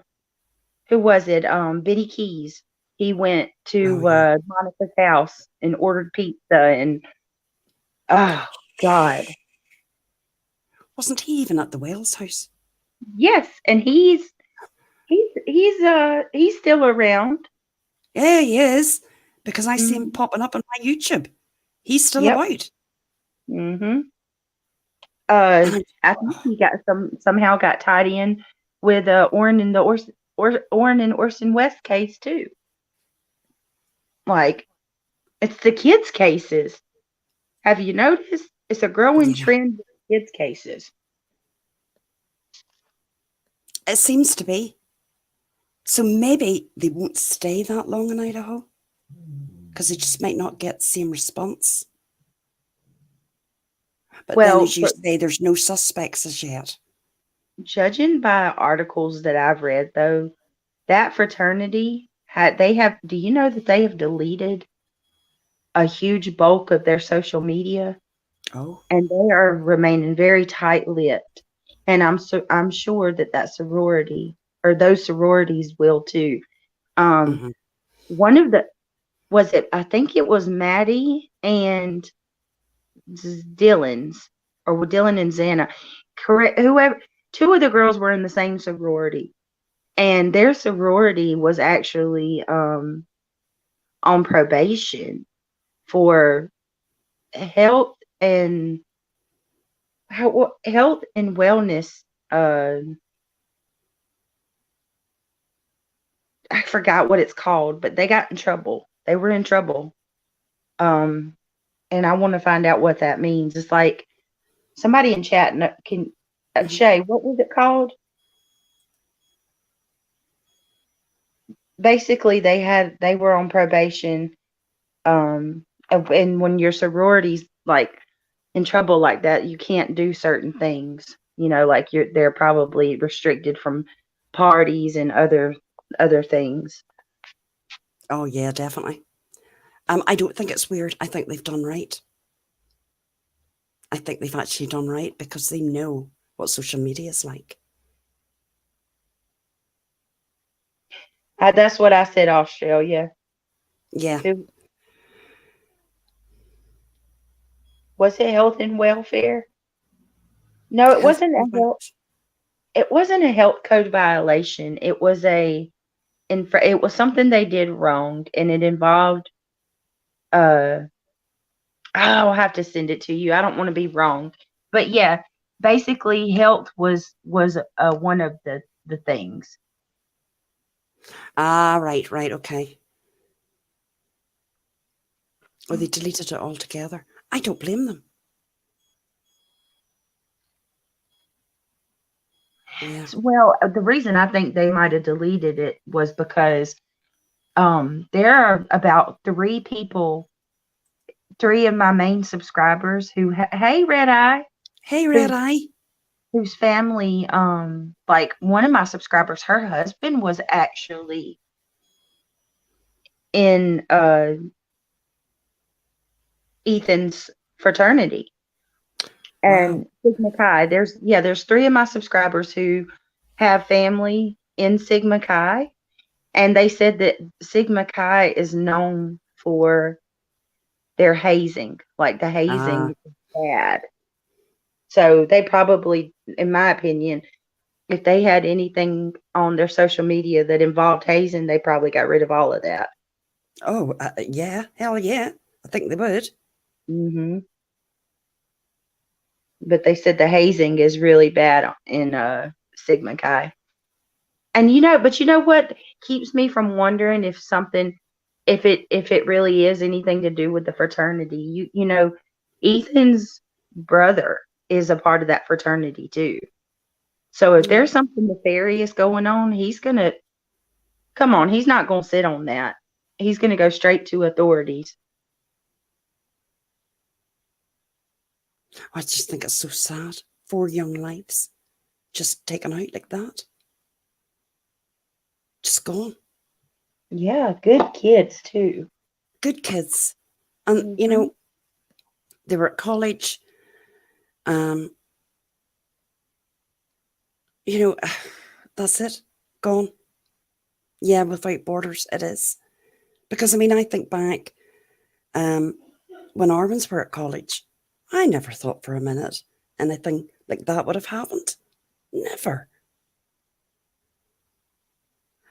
Speaker 2: who was it? Benny Keys. He went to Monica's house and ordered pizza, and oh God.
Speaker 1: Wasn't he even at the Wells house?
Speaker 2: Yes, and he's still around.
Speaker 1: Yeah, he is. Because I see him popping up on my YouTube. He's still about.
Speaker 2: Mm-hmm. I think he got somehow got tied in with Orrin and the Orrin and Orson West case too. Like, it's the kids' cases. Have you noticed? It's a growing trend with kids' cases.
Speaker 1: It seems to be. So maybe they won't stay that long in Idaho because they just might not get the same response. But then, as you say, there's no suspects as yet.
Speaker 2: Judging by articles that I've read, though, that fraternity do you know that they have deleted a huge bulk of their social media?
Speaker 1: Oh.
Speaker 2: And they are remaining very tight-lipped. And I'm sure that sorority or those sororities will too. One of I think it was Maddie and Dylan's, or Dylan and Xana. Correct. Whoever, two of the girls were in the same sorority, and their sorority was actually on probation for health and wellness. I forgot what it's called, but they got in trouble. They were in trouble. And I want to find out what that means. It's like somebody in chat can Shay, what was it called? Basically, they were on probation. And when your sorority's like in trouble like that, you can't do certain things. You know, like they're probably restricted from parties and other things.
Speaker 1: Oh yeah, definitely. I don't think it's weird. I think they've done right. I think they've actually done right because they know what social media is like.
Speaker 2: That's what I said, Australia.
Speaker 1: Yeah.
Speaker 2: Was it health and welfare? No, it wasn't a health. It wasn't a health code violation. It was it was something they did wrong, and it involved. I'll have to send it to you. I don't want to be wrong, but yeah, basically, health was one of the things.
Speaker 1: Ah, right, okay. Or they deleted it altogether. I don't blame them. Yeah.
Speaker 2: Well, the reason I think they might have deleted it was because there are about three of my main subscribers who hey Red Eye.
Speaker 1: Hey Red Eye.
Speaker 2: Whose family, like one of my subscribers, her husband was actually in Ethan's fraternity. And Sigma Chi, there's three of my subscribers who have family in Sigma Chi, and they said that Sigma Chi is known for their hazing, like the hazing is bad. So they probably, in my opinion, if they had anything on their social media that involved hazing, they probably got rid of all of that.
Speaker 1: Oh, yeah, hell yeah. I think they would.
Speaker 2: Mm-hmm. But they said the hazing is really bad in Sigma Chi. And you know what keeps me from wondering if it really is anything to do with the fraternity. You know, Ethan's brother is a part of that fraternity too. So if there's something nefarious going on, he's not gonna sit on that. He's gonna go straight to authorities.
Speaker 1: I just think it's so sad. 4 young lives just taken out like that. Just gone.
Speaker 2: Yeah, good kids too.
Speaker 1: Good kids. And you know, they were at college. You know, that's it. Gone. Yeah, without borders, it is. Because I mean, I think back when our ones were at college, I never thought for a minute anything like that would have happened. Never.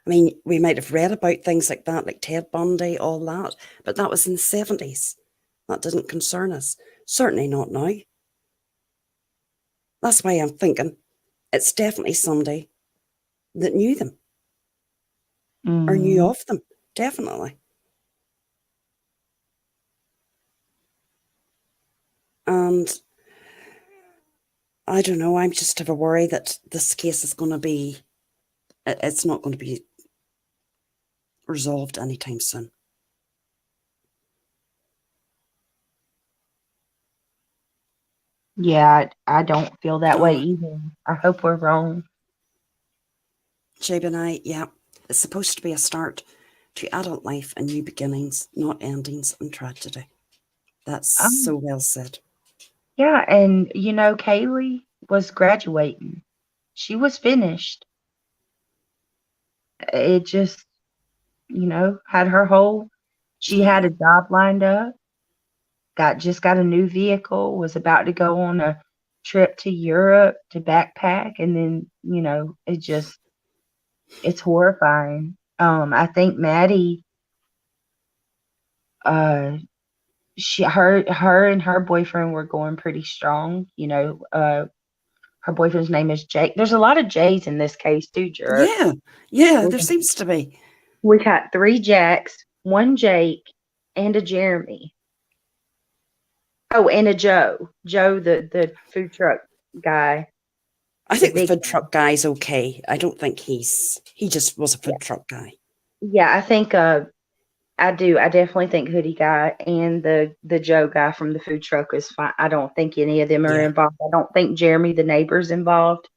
Speaker 1: I mean, we might have read about things like that, like Ted Bundy, all that, but that was in the 70s. That didn't concern us. Certainly not now. That's why I'm thinking it's definitely somebody that knew them or knew of them. Definitely. And I don't know, I just have a worry that this case is going to be It's not going to be resolved anytime soon.
Speaker 2: Yeah, I don't feel that way either. I hope we're wrong.
Speaker 1: Jabe and I, yeah, it's supposed to be a start to adult life and new beginnings, not endings and tragedy. That's so well said.
Speaker 2: Yeah, and you know, Kaylee was graduating. She was finished. It just, you know, had her whole, she had a job lined up, got a new vehicle, was about to go on a trip to Europe to backpack, and then, you know, it's horrifying. I think Maddie, her and her boyfriend were going pretty strong. You know, her boyfriend's name is Jake. There's a lot of J's in this case too, Jerk.
Speaker 1: Yeah, there seems to be.
Speaker 2: We got 3 Jacks, 1 Jake, and a Jeremy. Oh, and a Joe. Joe, the food truck guy.
Speaker 1: I think the food truck guy's okay. I don't think he just was a food truck guy.
Speaker 2: Yeah, I think I do. I definitely think Hoodie guy and the Joe guy from the food truck is fine. I don't think any of them are involved. I don't think Jeremy, the neighbor's involved.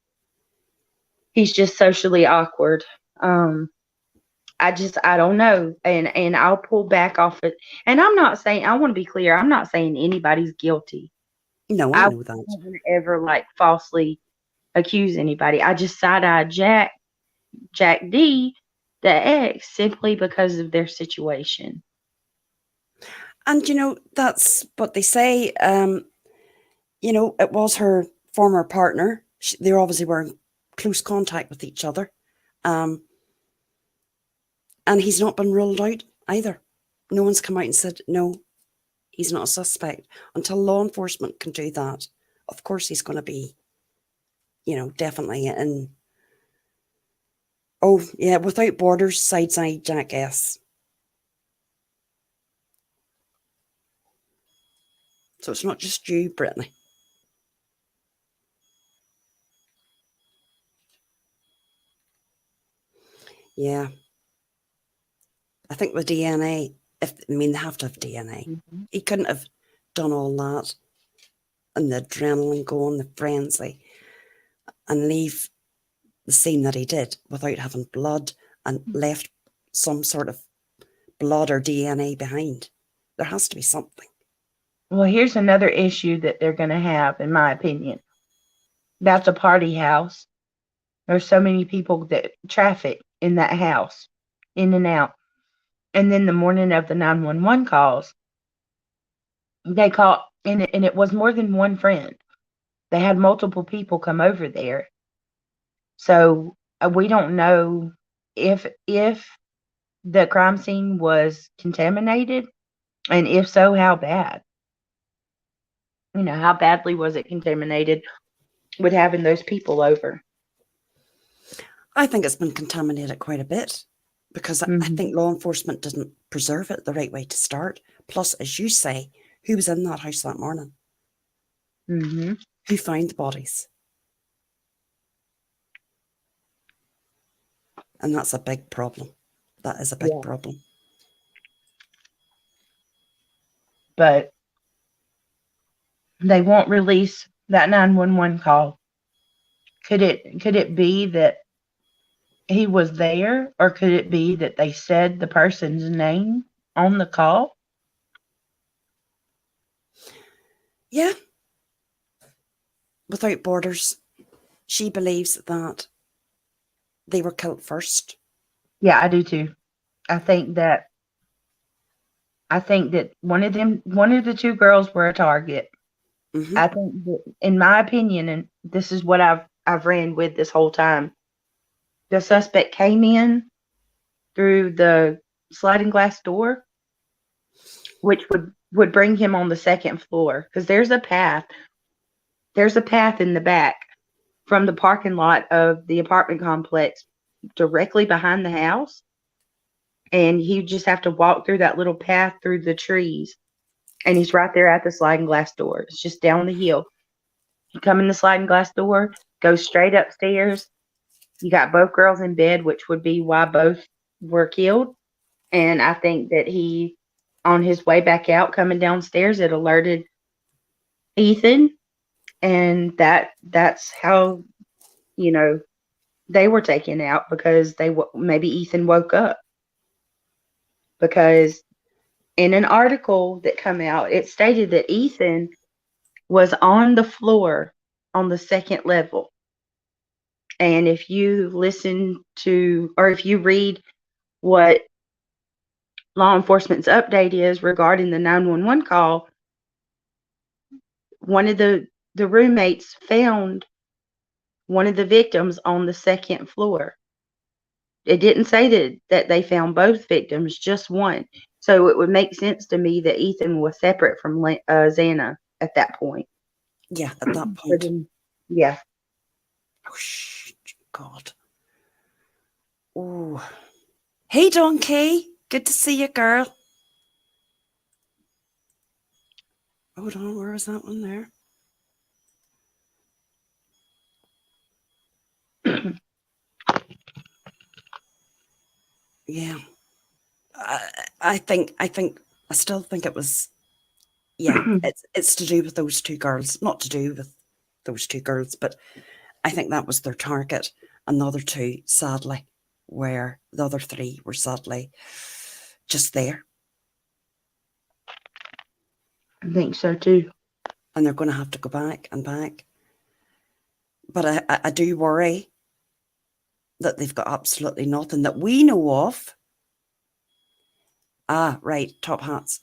Speaker 2: He's just socially awkward. I don't know. And I'll pull back off it. And I'm not saying, I want to be clear, I'm not saying anybody's guilty.
Speaker 1: No, I know that.
Speaker 2: I wouldn't ever like falsely accuse anybody. I just side-eyed Jack D, the ex, simply because of their situation.
Speaker 1: And, you know, that's what they say. You know, it was her former partner. They obviously were in close contact with each other. And he's not been ruled out either. No one's come out and said, no, he's not a suspect. Until law enforcement can do that, of course he's going to be, you know, definitely in, oh, yeah, without borders, side Jack S. So it's not just you, Brittney. Yeah. I think the DNA, they have to have DNA. Mm-hmm. He couldn't have done all that and the adrenaline going, the frenzy, and leave the scene that he did without having blood and left some sort of blood or DNA behind. There has to be something.
Speaker 2: Well, here's another issue that they're going to have, in my opinion. That's a party house. There's so many people that traffic in that house, in and out. And then the morning of the 911 calls, they call, and it was more than one friend. They had multiple people come over there. So we don't know if the crime scene was contaminated, and if so, how bad. You know, how badly was it contaminated with having those people over?
Speaker 1: I think it's been contaminated quite a bit because I think law enforcement didn't preserve it the right way to start. Plus, as you say, who was in that house that morning?
Speaker 2: Mm-hmm.
Speaker 1: Who found the bodies? And that's a big problem. That is a big problem.
Speaker 2: But they won't release that 911 call. Could it be that he was there, or could it be that they said the person's name on the call?
Speaker 1: Yeah. Without Borders, she believes that they were killed first.
Speaker 2: Yeah, I do too. I think that one of the 2 girls were a target. Mm-hmm. I think that, in my opinion, and this is what I've ran with this whole time, the suspect came in through the sliding glass door, which would bring him on the 2nd floor, because there's a path in the back from the parking lot of the apartment complex directly behind the house, and you just have to walk through that little path through the trees, and he's right there at the sliding glass door. It's just down the hill. You come in the sliding glass door, go straight upstairs, You got both girls in bed, which would be why both were killed. And I think that he, on his way back out, coming downstairs, it alerted Ethan, and that's how, you know, they were taken out, because maybe Ethan woke up, because in an article that come out, it stated that Ethan was on the floor on the second level. And if you listen to, or if you read what law enforcement's update is regarding the 911 call, one of the roommates found one of the victims on the second floor. It didn't say that they found both victims, just one. So it would make sense to me that Ethan was separate from Xana at that point.
Speaker 1: Yeah, at that point.
Speaker 2: Yeah.
Speaker 1: Oh, God. Oh. Hey, Donkey. Good to see you, girl. Hold on, where was that one there? Yeah. I still think it was, yeah, it's to do with those two girls. Not to do with those two girls, but I think that was their target. And the other two, sadly, the other three were sadly just there.
Speaker 2: I think so too.
Speaker 1: And they're going to have to go back and back. But I do worry that they've got absolutely nothing that we know of. Ah, right, top hats.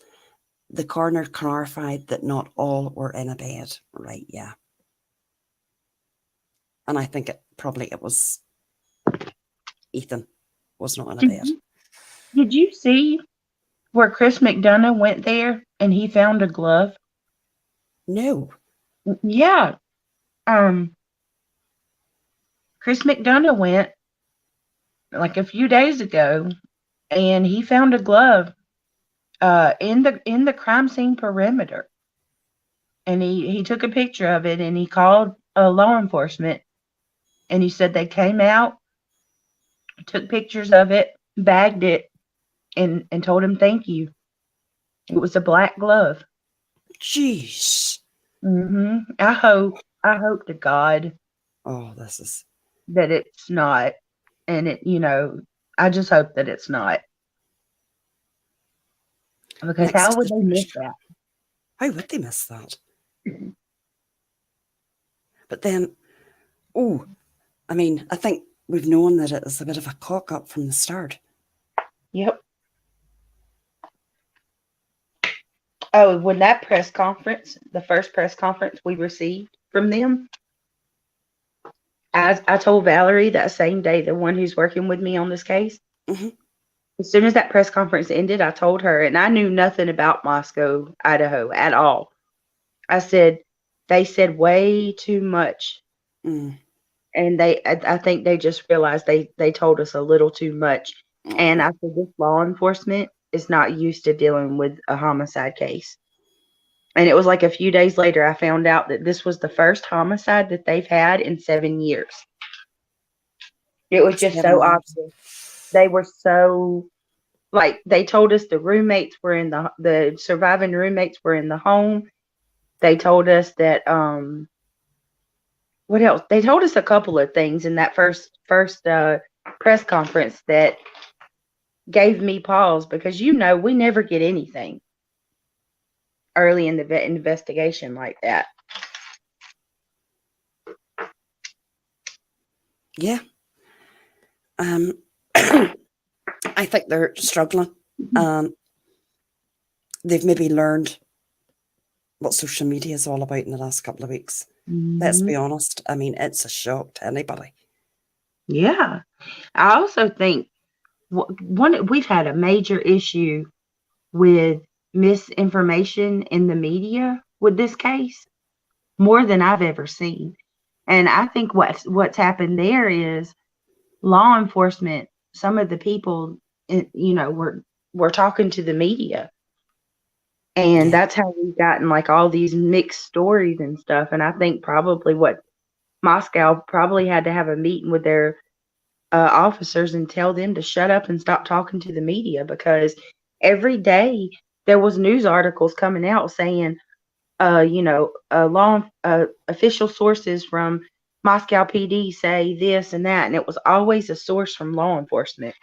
Speaker 1: The coroner clarified that not all were in a bed. Right, yeah. And I think it was Ethan was not in a bed.
Speaker 2: Did you see where Chris McDonough went there and he found a glove?
Speaker 1: No.
Speaker 2: Yeah. Chris McDonough went like a few days ago, and he found a glove in the crime scene perimeter. And he took a picture of it, and he called law enforcement, and he said they came out, took pictures of it, bagged it, and told him thank you. It was a black glove.
Speaker 1: Jeez.
Speaker 2: I hope to God.
Speaker 1: Oh, this is
Speaker 2: that it's not, and I just hope that it's not, because how would they miss that?
Speaker 1: How would they miss that? But then, I mean, I think we've known that it is a bit of a cock up from the start.
Speaker 2: Yep. Oh, when that press conference, the first press conference we received from them, I told Valerie that same day, the one who's working with me on this case, as soon as that press conference ended, I told her, and I knew nothing about Moscow, Idaho at all. I said, they said way too much. And I think they just realized they told us a little too much. And I said, this law enforcement is not used to dealing with a homicide case. And it was like a few days later, I found out that this was the first homicide that they've had in 7 years. It was just so obvious. They were so, like, they told us the roommates were in the surviving roommates were in the home. They told us that, what else? They told us a couple of things in that first press conference that gave me pause, because we never get anything early in the investigation like that.
Speaker 1: Yeah. I think they're struggling. They've maybe learned what social media is all about in the last couple of weeks. Let's be honest. I mean, it's a shock to anybody.
Speaker 2: Yeah. I also think we've had a major issue with misinformation in the media with this case, more than I've ever seen. And I think what's happened there is law enforcement, some of the people, were talking to the media. And that's how we've gotten like all these mixed stories and stuff. And I think probably what Moscow probably had to have a meeting with their officers and tell them to shut up and stop talking to the media, because every day there was news articles coming out saying, official sources from Moscow PD say this and that, and it was always a source from law enforcement,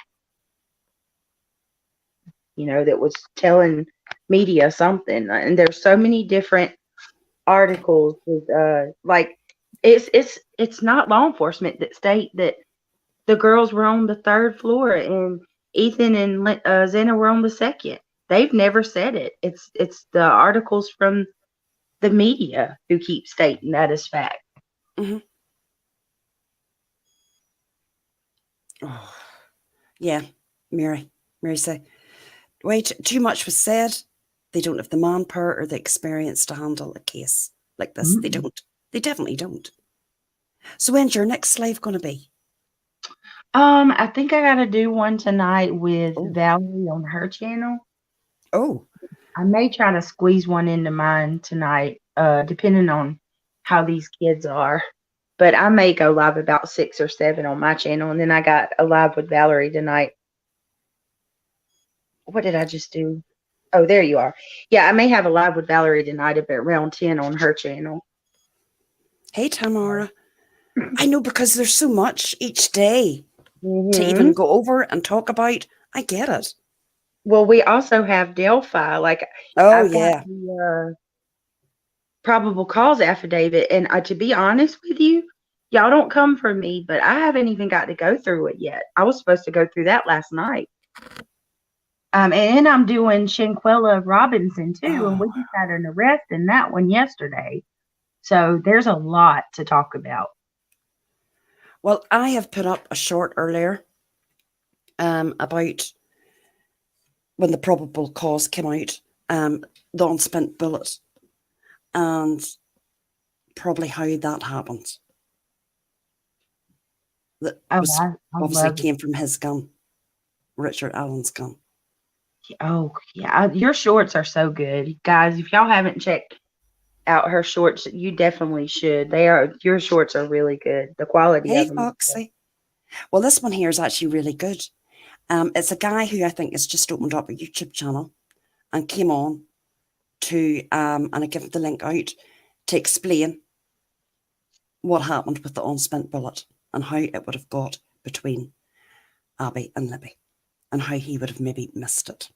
Speaker 2: that was telling media something. And there's so many different articles with, it's not law enforcement that state that the girls were on the third floor and Ethan and Zena were on the second. They've never said it. It's the articles from the media who keep stating that as fact.
Speaker 1: Mm-hmm. Oh, yeah, Mary said, wait, too much was said. They don't have the manpower or the experience to handle a case like this. Mm-hmm. They don't. They definitely don't. So when's your next live going to be?
Speaker 2: I think I got to do one tonight with Valerie on her channel.
Speaker 1: Oh.
Speaker 2: I may try to squeeze one into mine tonight, depending on how these kids are. But I may go live about 6 or 7 on my channel, and then I got a live with Valerie tonight. What did I just do? Oh, there you are. Yeah, I may have a live with Valerie tonight at around 10 on her channel.
Speaker 1: Hey, Tamara. I know, because there's so much each day to even go over and talk about. I get it.
Speaker 2: Well, we also have Delphi. Like, I've got the probable cause affidavit, and to be honest with you, y'all don't come for me, but I haven't even got to go through it yet. I was supposed to go through that last night. And I'm doing Shanquella Robinson too, and we just had an arrest in that one yesterday. So there's a lot to talk about.
Speaker 1: Well, I have put up a short earlier about when the probable cause came out, the unspent bullet, and probably how that happened. That obviously came from his gun, Richard Allen's gun.
Speaker 2: Oh, yeah. Your shorts are so good. Guys, if y'all haven't checked out her shorts, you definitely should. Your shorts are really good. The quality of them.
Speaker 1: Hey, Foxy. Well, this one here is actually really good. It's a guy who I think has just opened up a YouTube channel and came on to, and I give the link out to explain what happened with the unspent bullet and how it would have got between Abby and Libby and how he would have maybe missed it.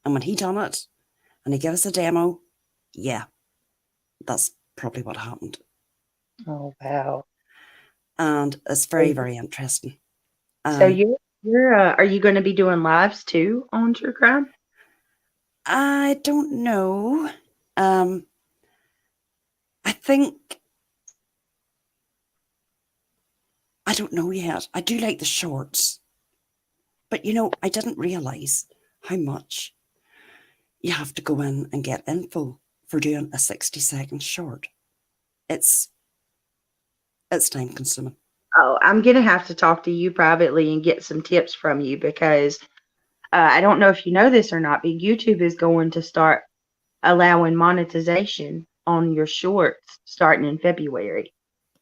Speaker 1: And when he done it and he gave us a demo, yeah, that's probably what happened.
Speaker 2: Oh, wow.
Speaker 1: And it's very, very interesting.
Speaker 2: So you're are you going to be doing lives too on True Crime?
Speaker 1: I don't know. I think, I don't know yet. I do like the shorts. But, I didn't realise how much you have to go in and get info for doing a 60-second short. It's time consuming.
Speaker 2: Oh, I'm going to have to talk to you privately and get some tips from you, because I don't know if you know this or not, but YouTube is going to start allowing monetization on your shorts starting in February.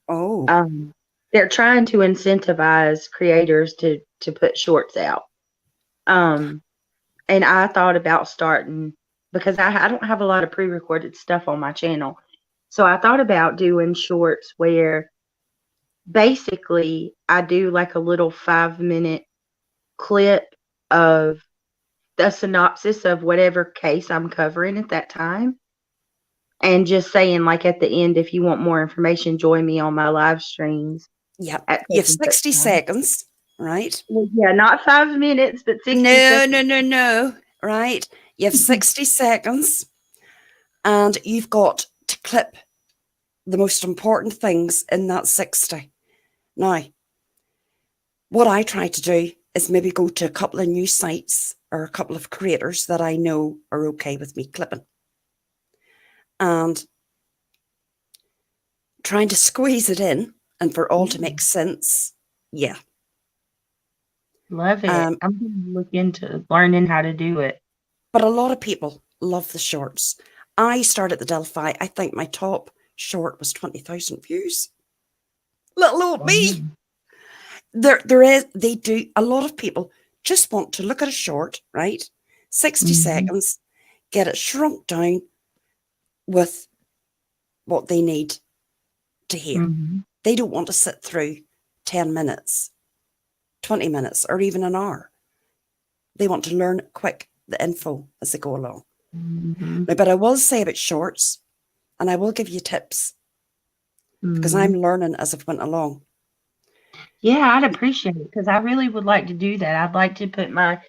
Speaker 1: Oh.
Speaker 2: They're trying to incentivize creators to put shorts out. And I thought about starting, because I don't have a lot of pre-recorded stuff on my channel. So I thought about doing shorts where basically I do like a little 5-minute clip of the synopsis of whatever case I'm covering at that time. And just saying, like, at the end, if you want more information, join me on my live streams.
Speaker 1: Yeah, you have 60 seconds, right?
Speaker 2: Well, yeah, not 5 minutes, but 60 seconds.
Speaker 1: No, right? You have 60 seconds, and you've got to clip the most important things in that 60. Now, what I try to do is maybe go to a couple of new sites or a couple of creators that I know are okay with me clipping. And trying to squeeze it in and for all to make sense. Yeah.
Speaker 2: Love it. I'm going to look into learning how to do it.
Speaker 1: But a lot of people love the shorts. I started the Delphi. I think my top short was 20,000 views. Little old me. They do, a lot of people just want to look at a short, right? 60 seconds, get it shrunk down with what they need to hear. They don't want to sit through 10 minutes, 20 minutes, or even an hour. They want to learn quick the info as they go along. Now, but I will say about shorts, and I will give you tips because I'm learning as I've went along.
Speaker 2: Yeah, I'd appreciate it because I really would like to do that. I'd like to put my,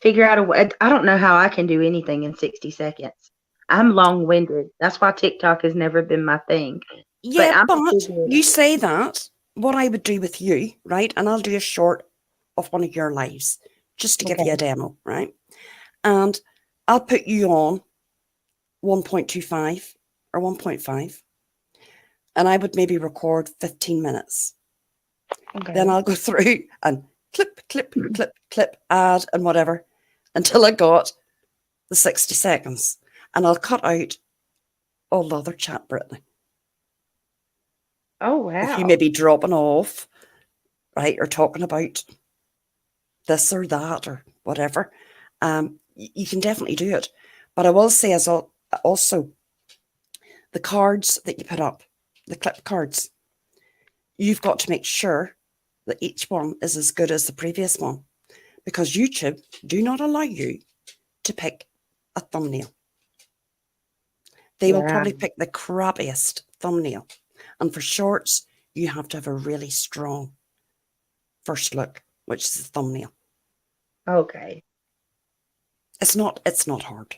Speaker 2: figure out a way. I don't know how I can do anything in 60 seconds. I'm long-winded. That's why TikTok has never been my thing.
Speaker 1: Yeah, but you say that, what I would do with you, right? And I'll do a short of one of your lives just to give you a demo, right? And I'll put you on 1.25 or 1.5. And I would maybe record 15 minutes. Then I'll go through and clip, add and whatever until I got the 60 seconds. And I'll cut out all the other chat, Brittney.
Speaker 2: Oh, wow.
Speaker 1: If you may be dropping off, right, or talking about this or that or whatever, you can definitely do it. But I will say as also the cards that you put up, the clip cards, you've got to make sure that each one is as good as the previous one, because YouTube do not allow you to pick a thumbnail. They will probably pick the crappiest thumbnail. And for shorts, you have to have a really strong first look, which is the thumbnail.
Speaker 2: Okay.
Speaker 1: It's not hard.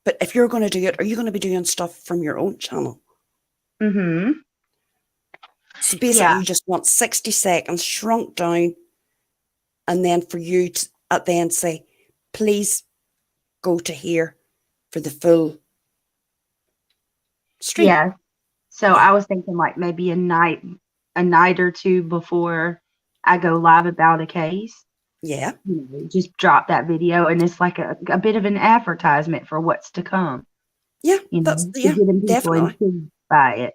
Speaker 1: But if you're going to do it, are you going to be doing stuff from your own channel? So basically, you just want 60 seconds shrunk down, and then for you to at the end say, please go to here for the full stream.
Speaker 2: Yeah. So I was thinking like maybe a night or two before I go live about a case.
Speaker 1: Yeah.
Speaker 2: Just drop that video, and it's like a bit of an advertisement for what's to come.
Speaker 1: Yeah, that's definitely
Speaker 2: intrigued by it.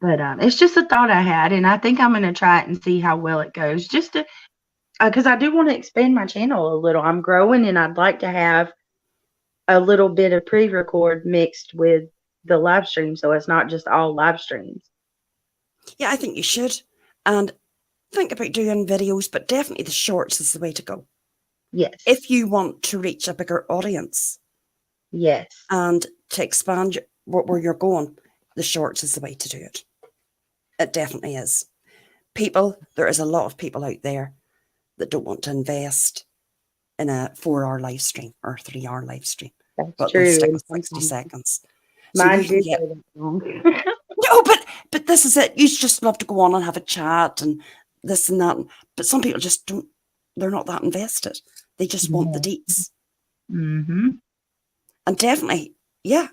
Speaker 2: But it's just a thought I had, and I think I'm going to try it and see how well it goes. Just to, because I do want to expand my channel a little. I'm growing, and I'd like to have a little bit of pre-record mixed with the live stream, so it's not just all live streams.
Speaker 1: Yeah, I think you should, and think about doing videos, but definitely the shorts is the way to go.
Speaker 2: Yes.
Speaker 1: If you want to reach a bigger audience.
Speaker 2: Yes.
Speaker 1: And to expand where you're going, the shorts is the way to do it. It definitely is. There is a lot of people out there that don't want to invest in a 4-hour live stream or 3-hour live stream.
Speaker 2: That's true.
Speaker 1: They'll stick with 60 seconds.
Speaker 2: Mine did long.
Speaker 1: No, but this is it. You just love to go on and have a chat and this and that. But some people just don't, they're not that invested. They just want the deets. And definitely, yeah.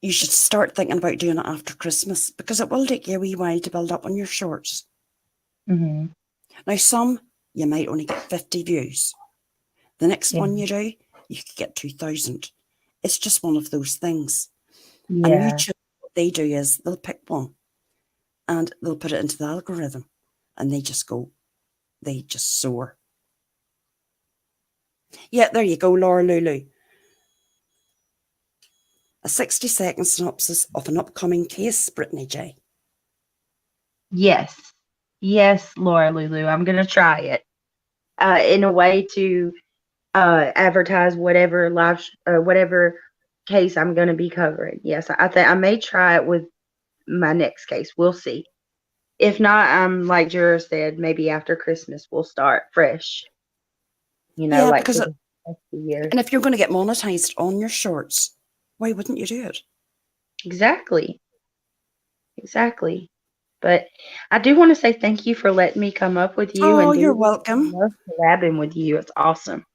Speaker 1: You should start thinking about doing it after Christmas, because it will take you a wee while to build up on your shorts. Now, some, you might only get 50 views. The next one you do, you could get 2,000. It's just one of those things. And YouTube, what they do is they'll pick one and they'll put it into the algorithm, and they just soar. Yeah, there you go, Laura Lulu. A 60-second synopsis of an upcoming case, Brittney J.
Speaker 2: Yes, Laura Lulu. I'm gonna try it in a way to advertise whatever whatever case I'm gonna be covering. Yes, I think I may try it with my next case. We'll see. If not, like Jura said, maybe after Christmas we'll start fresh.
Speaker 1: Yeah,
Speaker 2: like
Speaker 1: because
Speaker 2: the year.
Speaker 1: And if you're going to get monetized on your shorts, why wouldn't you do it?
Speaker 2: Exactly. But I do want to say thank you for letting me come up with you.
Speaker 1: Oh, you're welcome.
Speaker 2: I love collabing with you. It's awesome.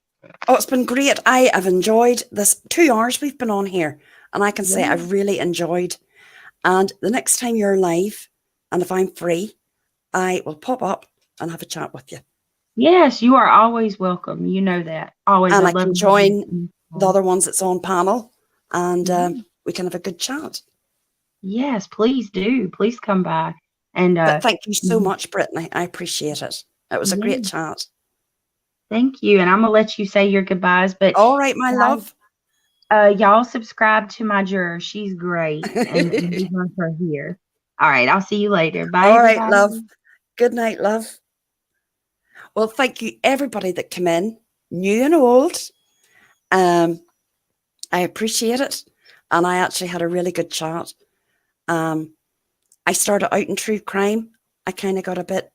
Speaker 1: Oh, it's been great. I have enjoyed this 2 hours we've been on here, and I can say I've really enjoyed. And the next time you're live, and if I'm free, I will pop up and have a chat with you.
Speaker 2: Yes, you are always welcome. You know that. Always.
Speaker 1: And I can join the other ones that's on panel, and we can have a good chat.
Speaker 2: Yes, please do. Please come by. And
Speaker 1: But thank you so much, Brittney. I appreciate it. It was a
Speaker 2: yeah,
Speaker 1: great chat.
Speaker 2: thank you. And I'm gonna let you say your goodbyes, but
Speaker 1: All right, my love.
Speaker 2: y'all subscribe to my juror. She's great, and we want her here. All right, I'll see you later. Bye,
Speaker 1: All right,
Speaker 2: everybody.
Speaker 1: love. Good night, love. Well, thank you, everybody that came in, new and old. I appreciate it. And I actually had a really good chat. I started out in true crime. I kind of got a bit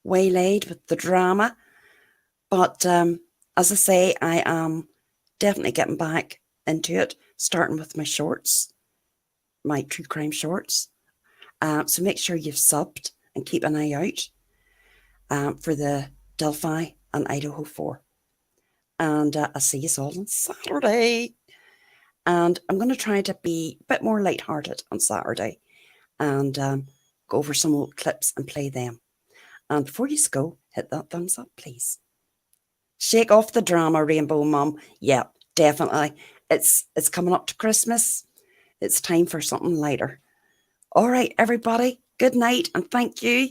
Speaker 1: waylaid with the drama. But as I say, I am definitely getting back into it, starting with my shorts, my true crime shorts. So make sure you've subbed and keep an eye out for the Delphi and Idaho 4. And I'll see you all on Saturday. And I'm going to try to be a bit more lighthearted on Saturday and go over some old clips and play them. And before you go, hit that thumbs up, please. Shake off the drama, Rainbow Mum. Yeah, definitely. It's coming up to Christmas. It's time for something lighter. All right, everybody. Good night and thank you.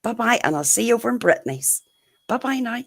Speaker 1: Bye-bye. And I'll see you over in Brittney's. Bye-bye now.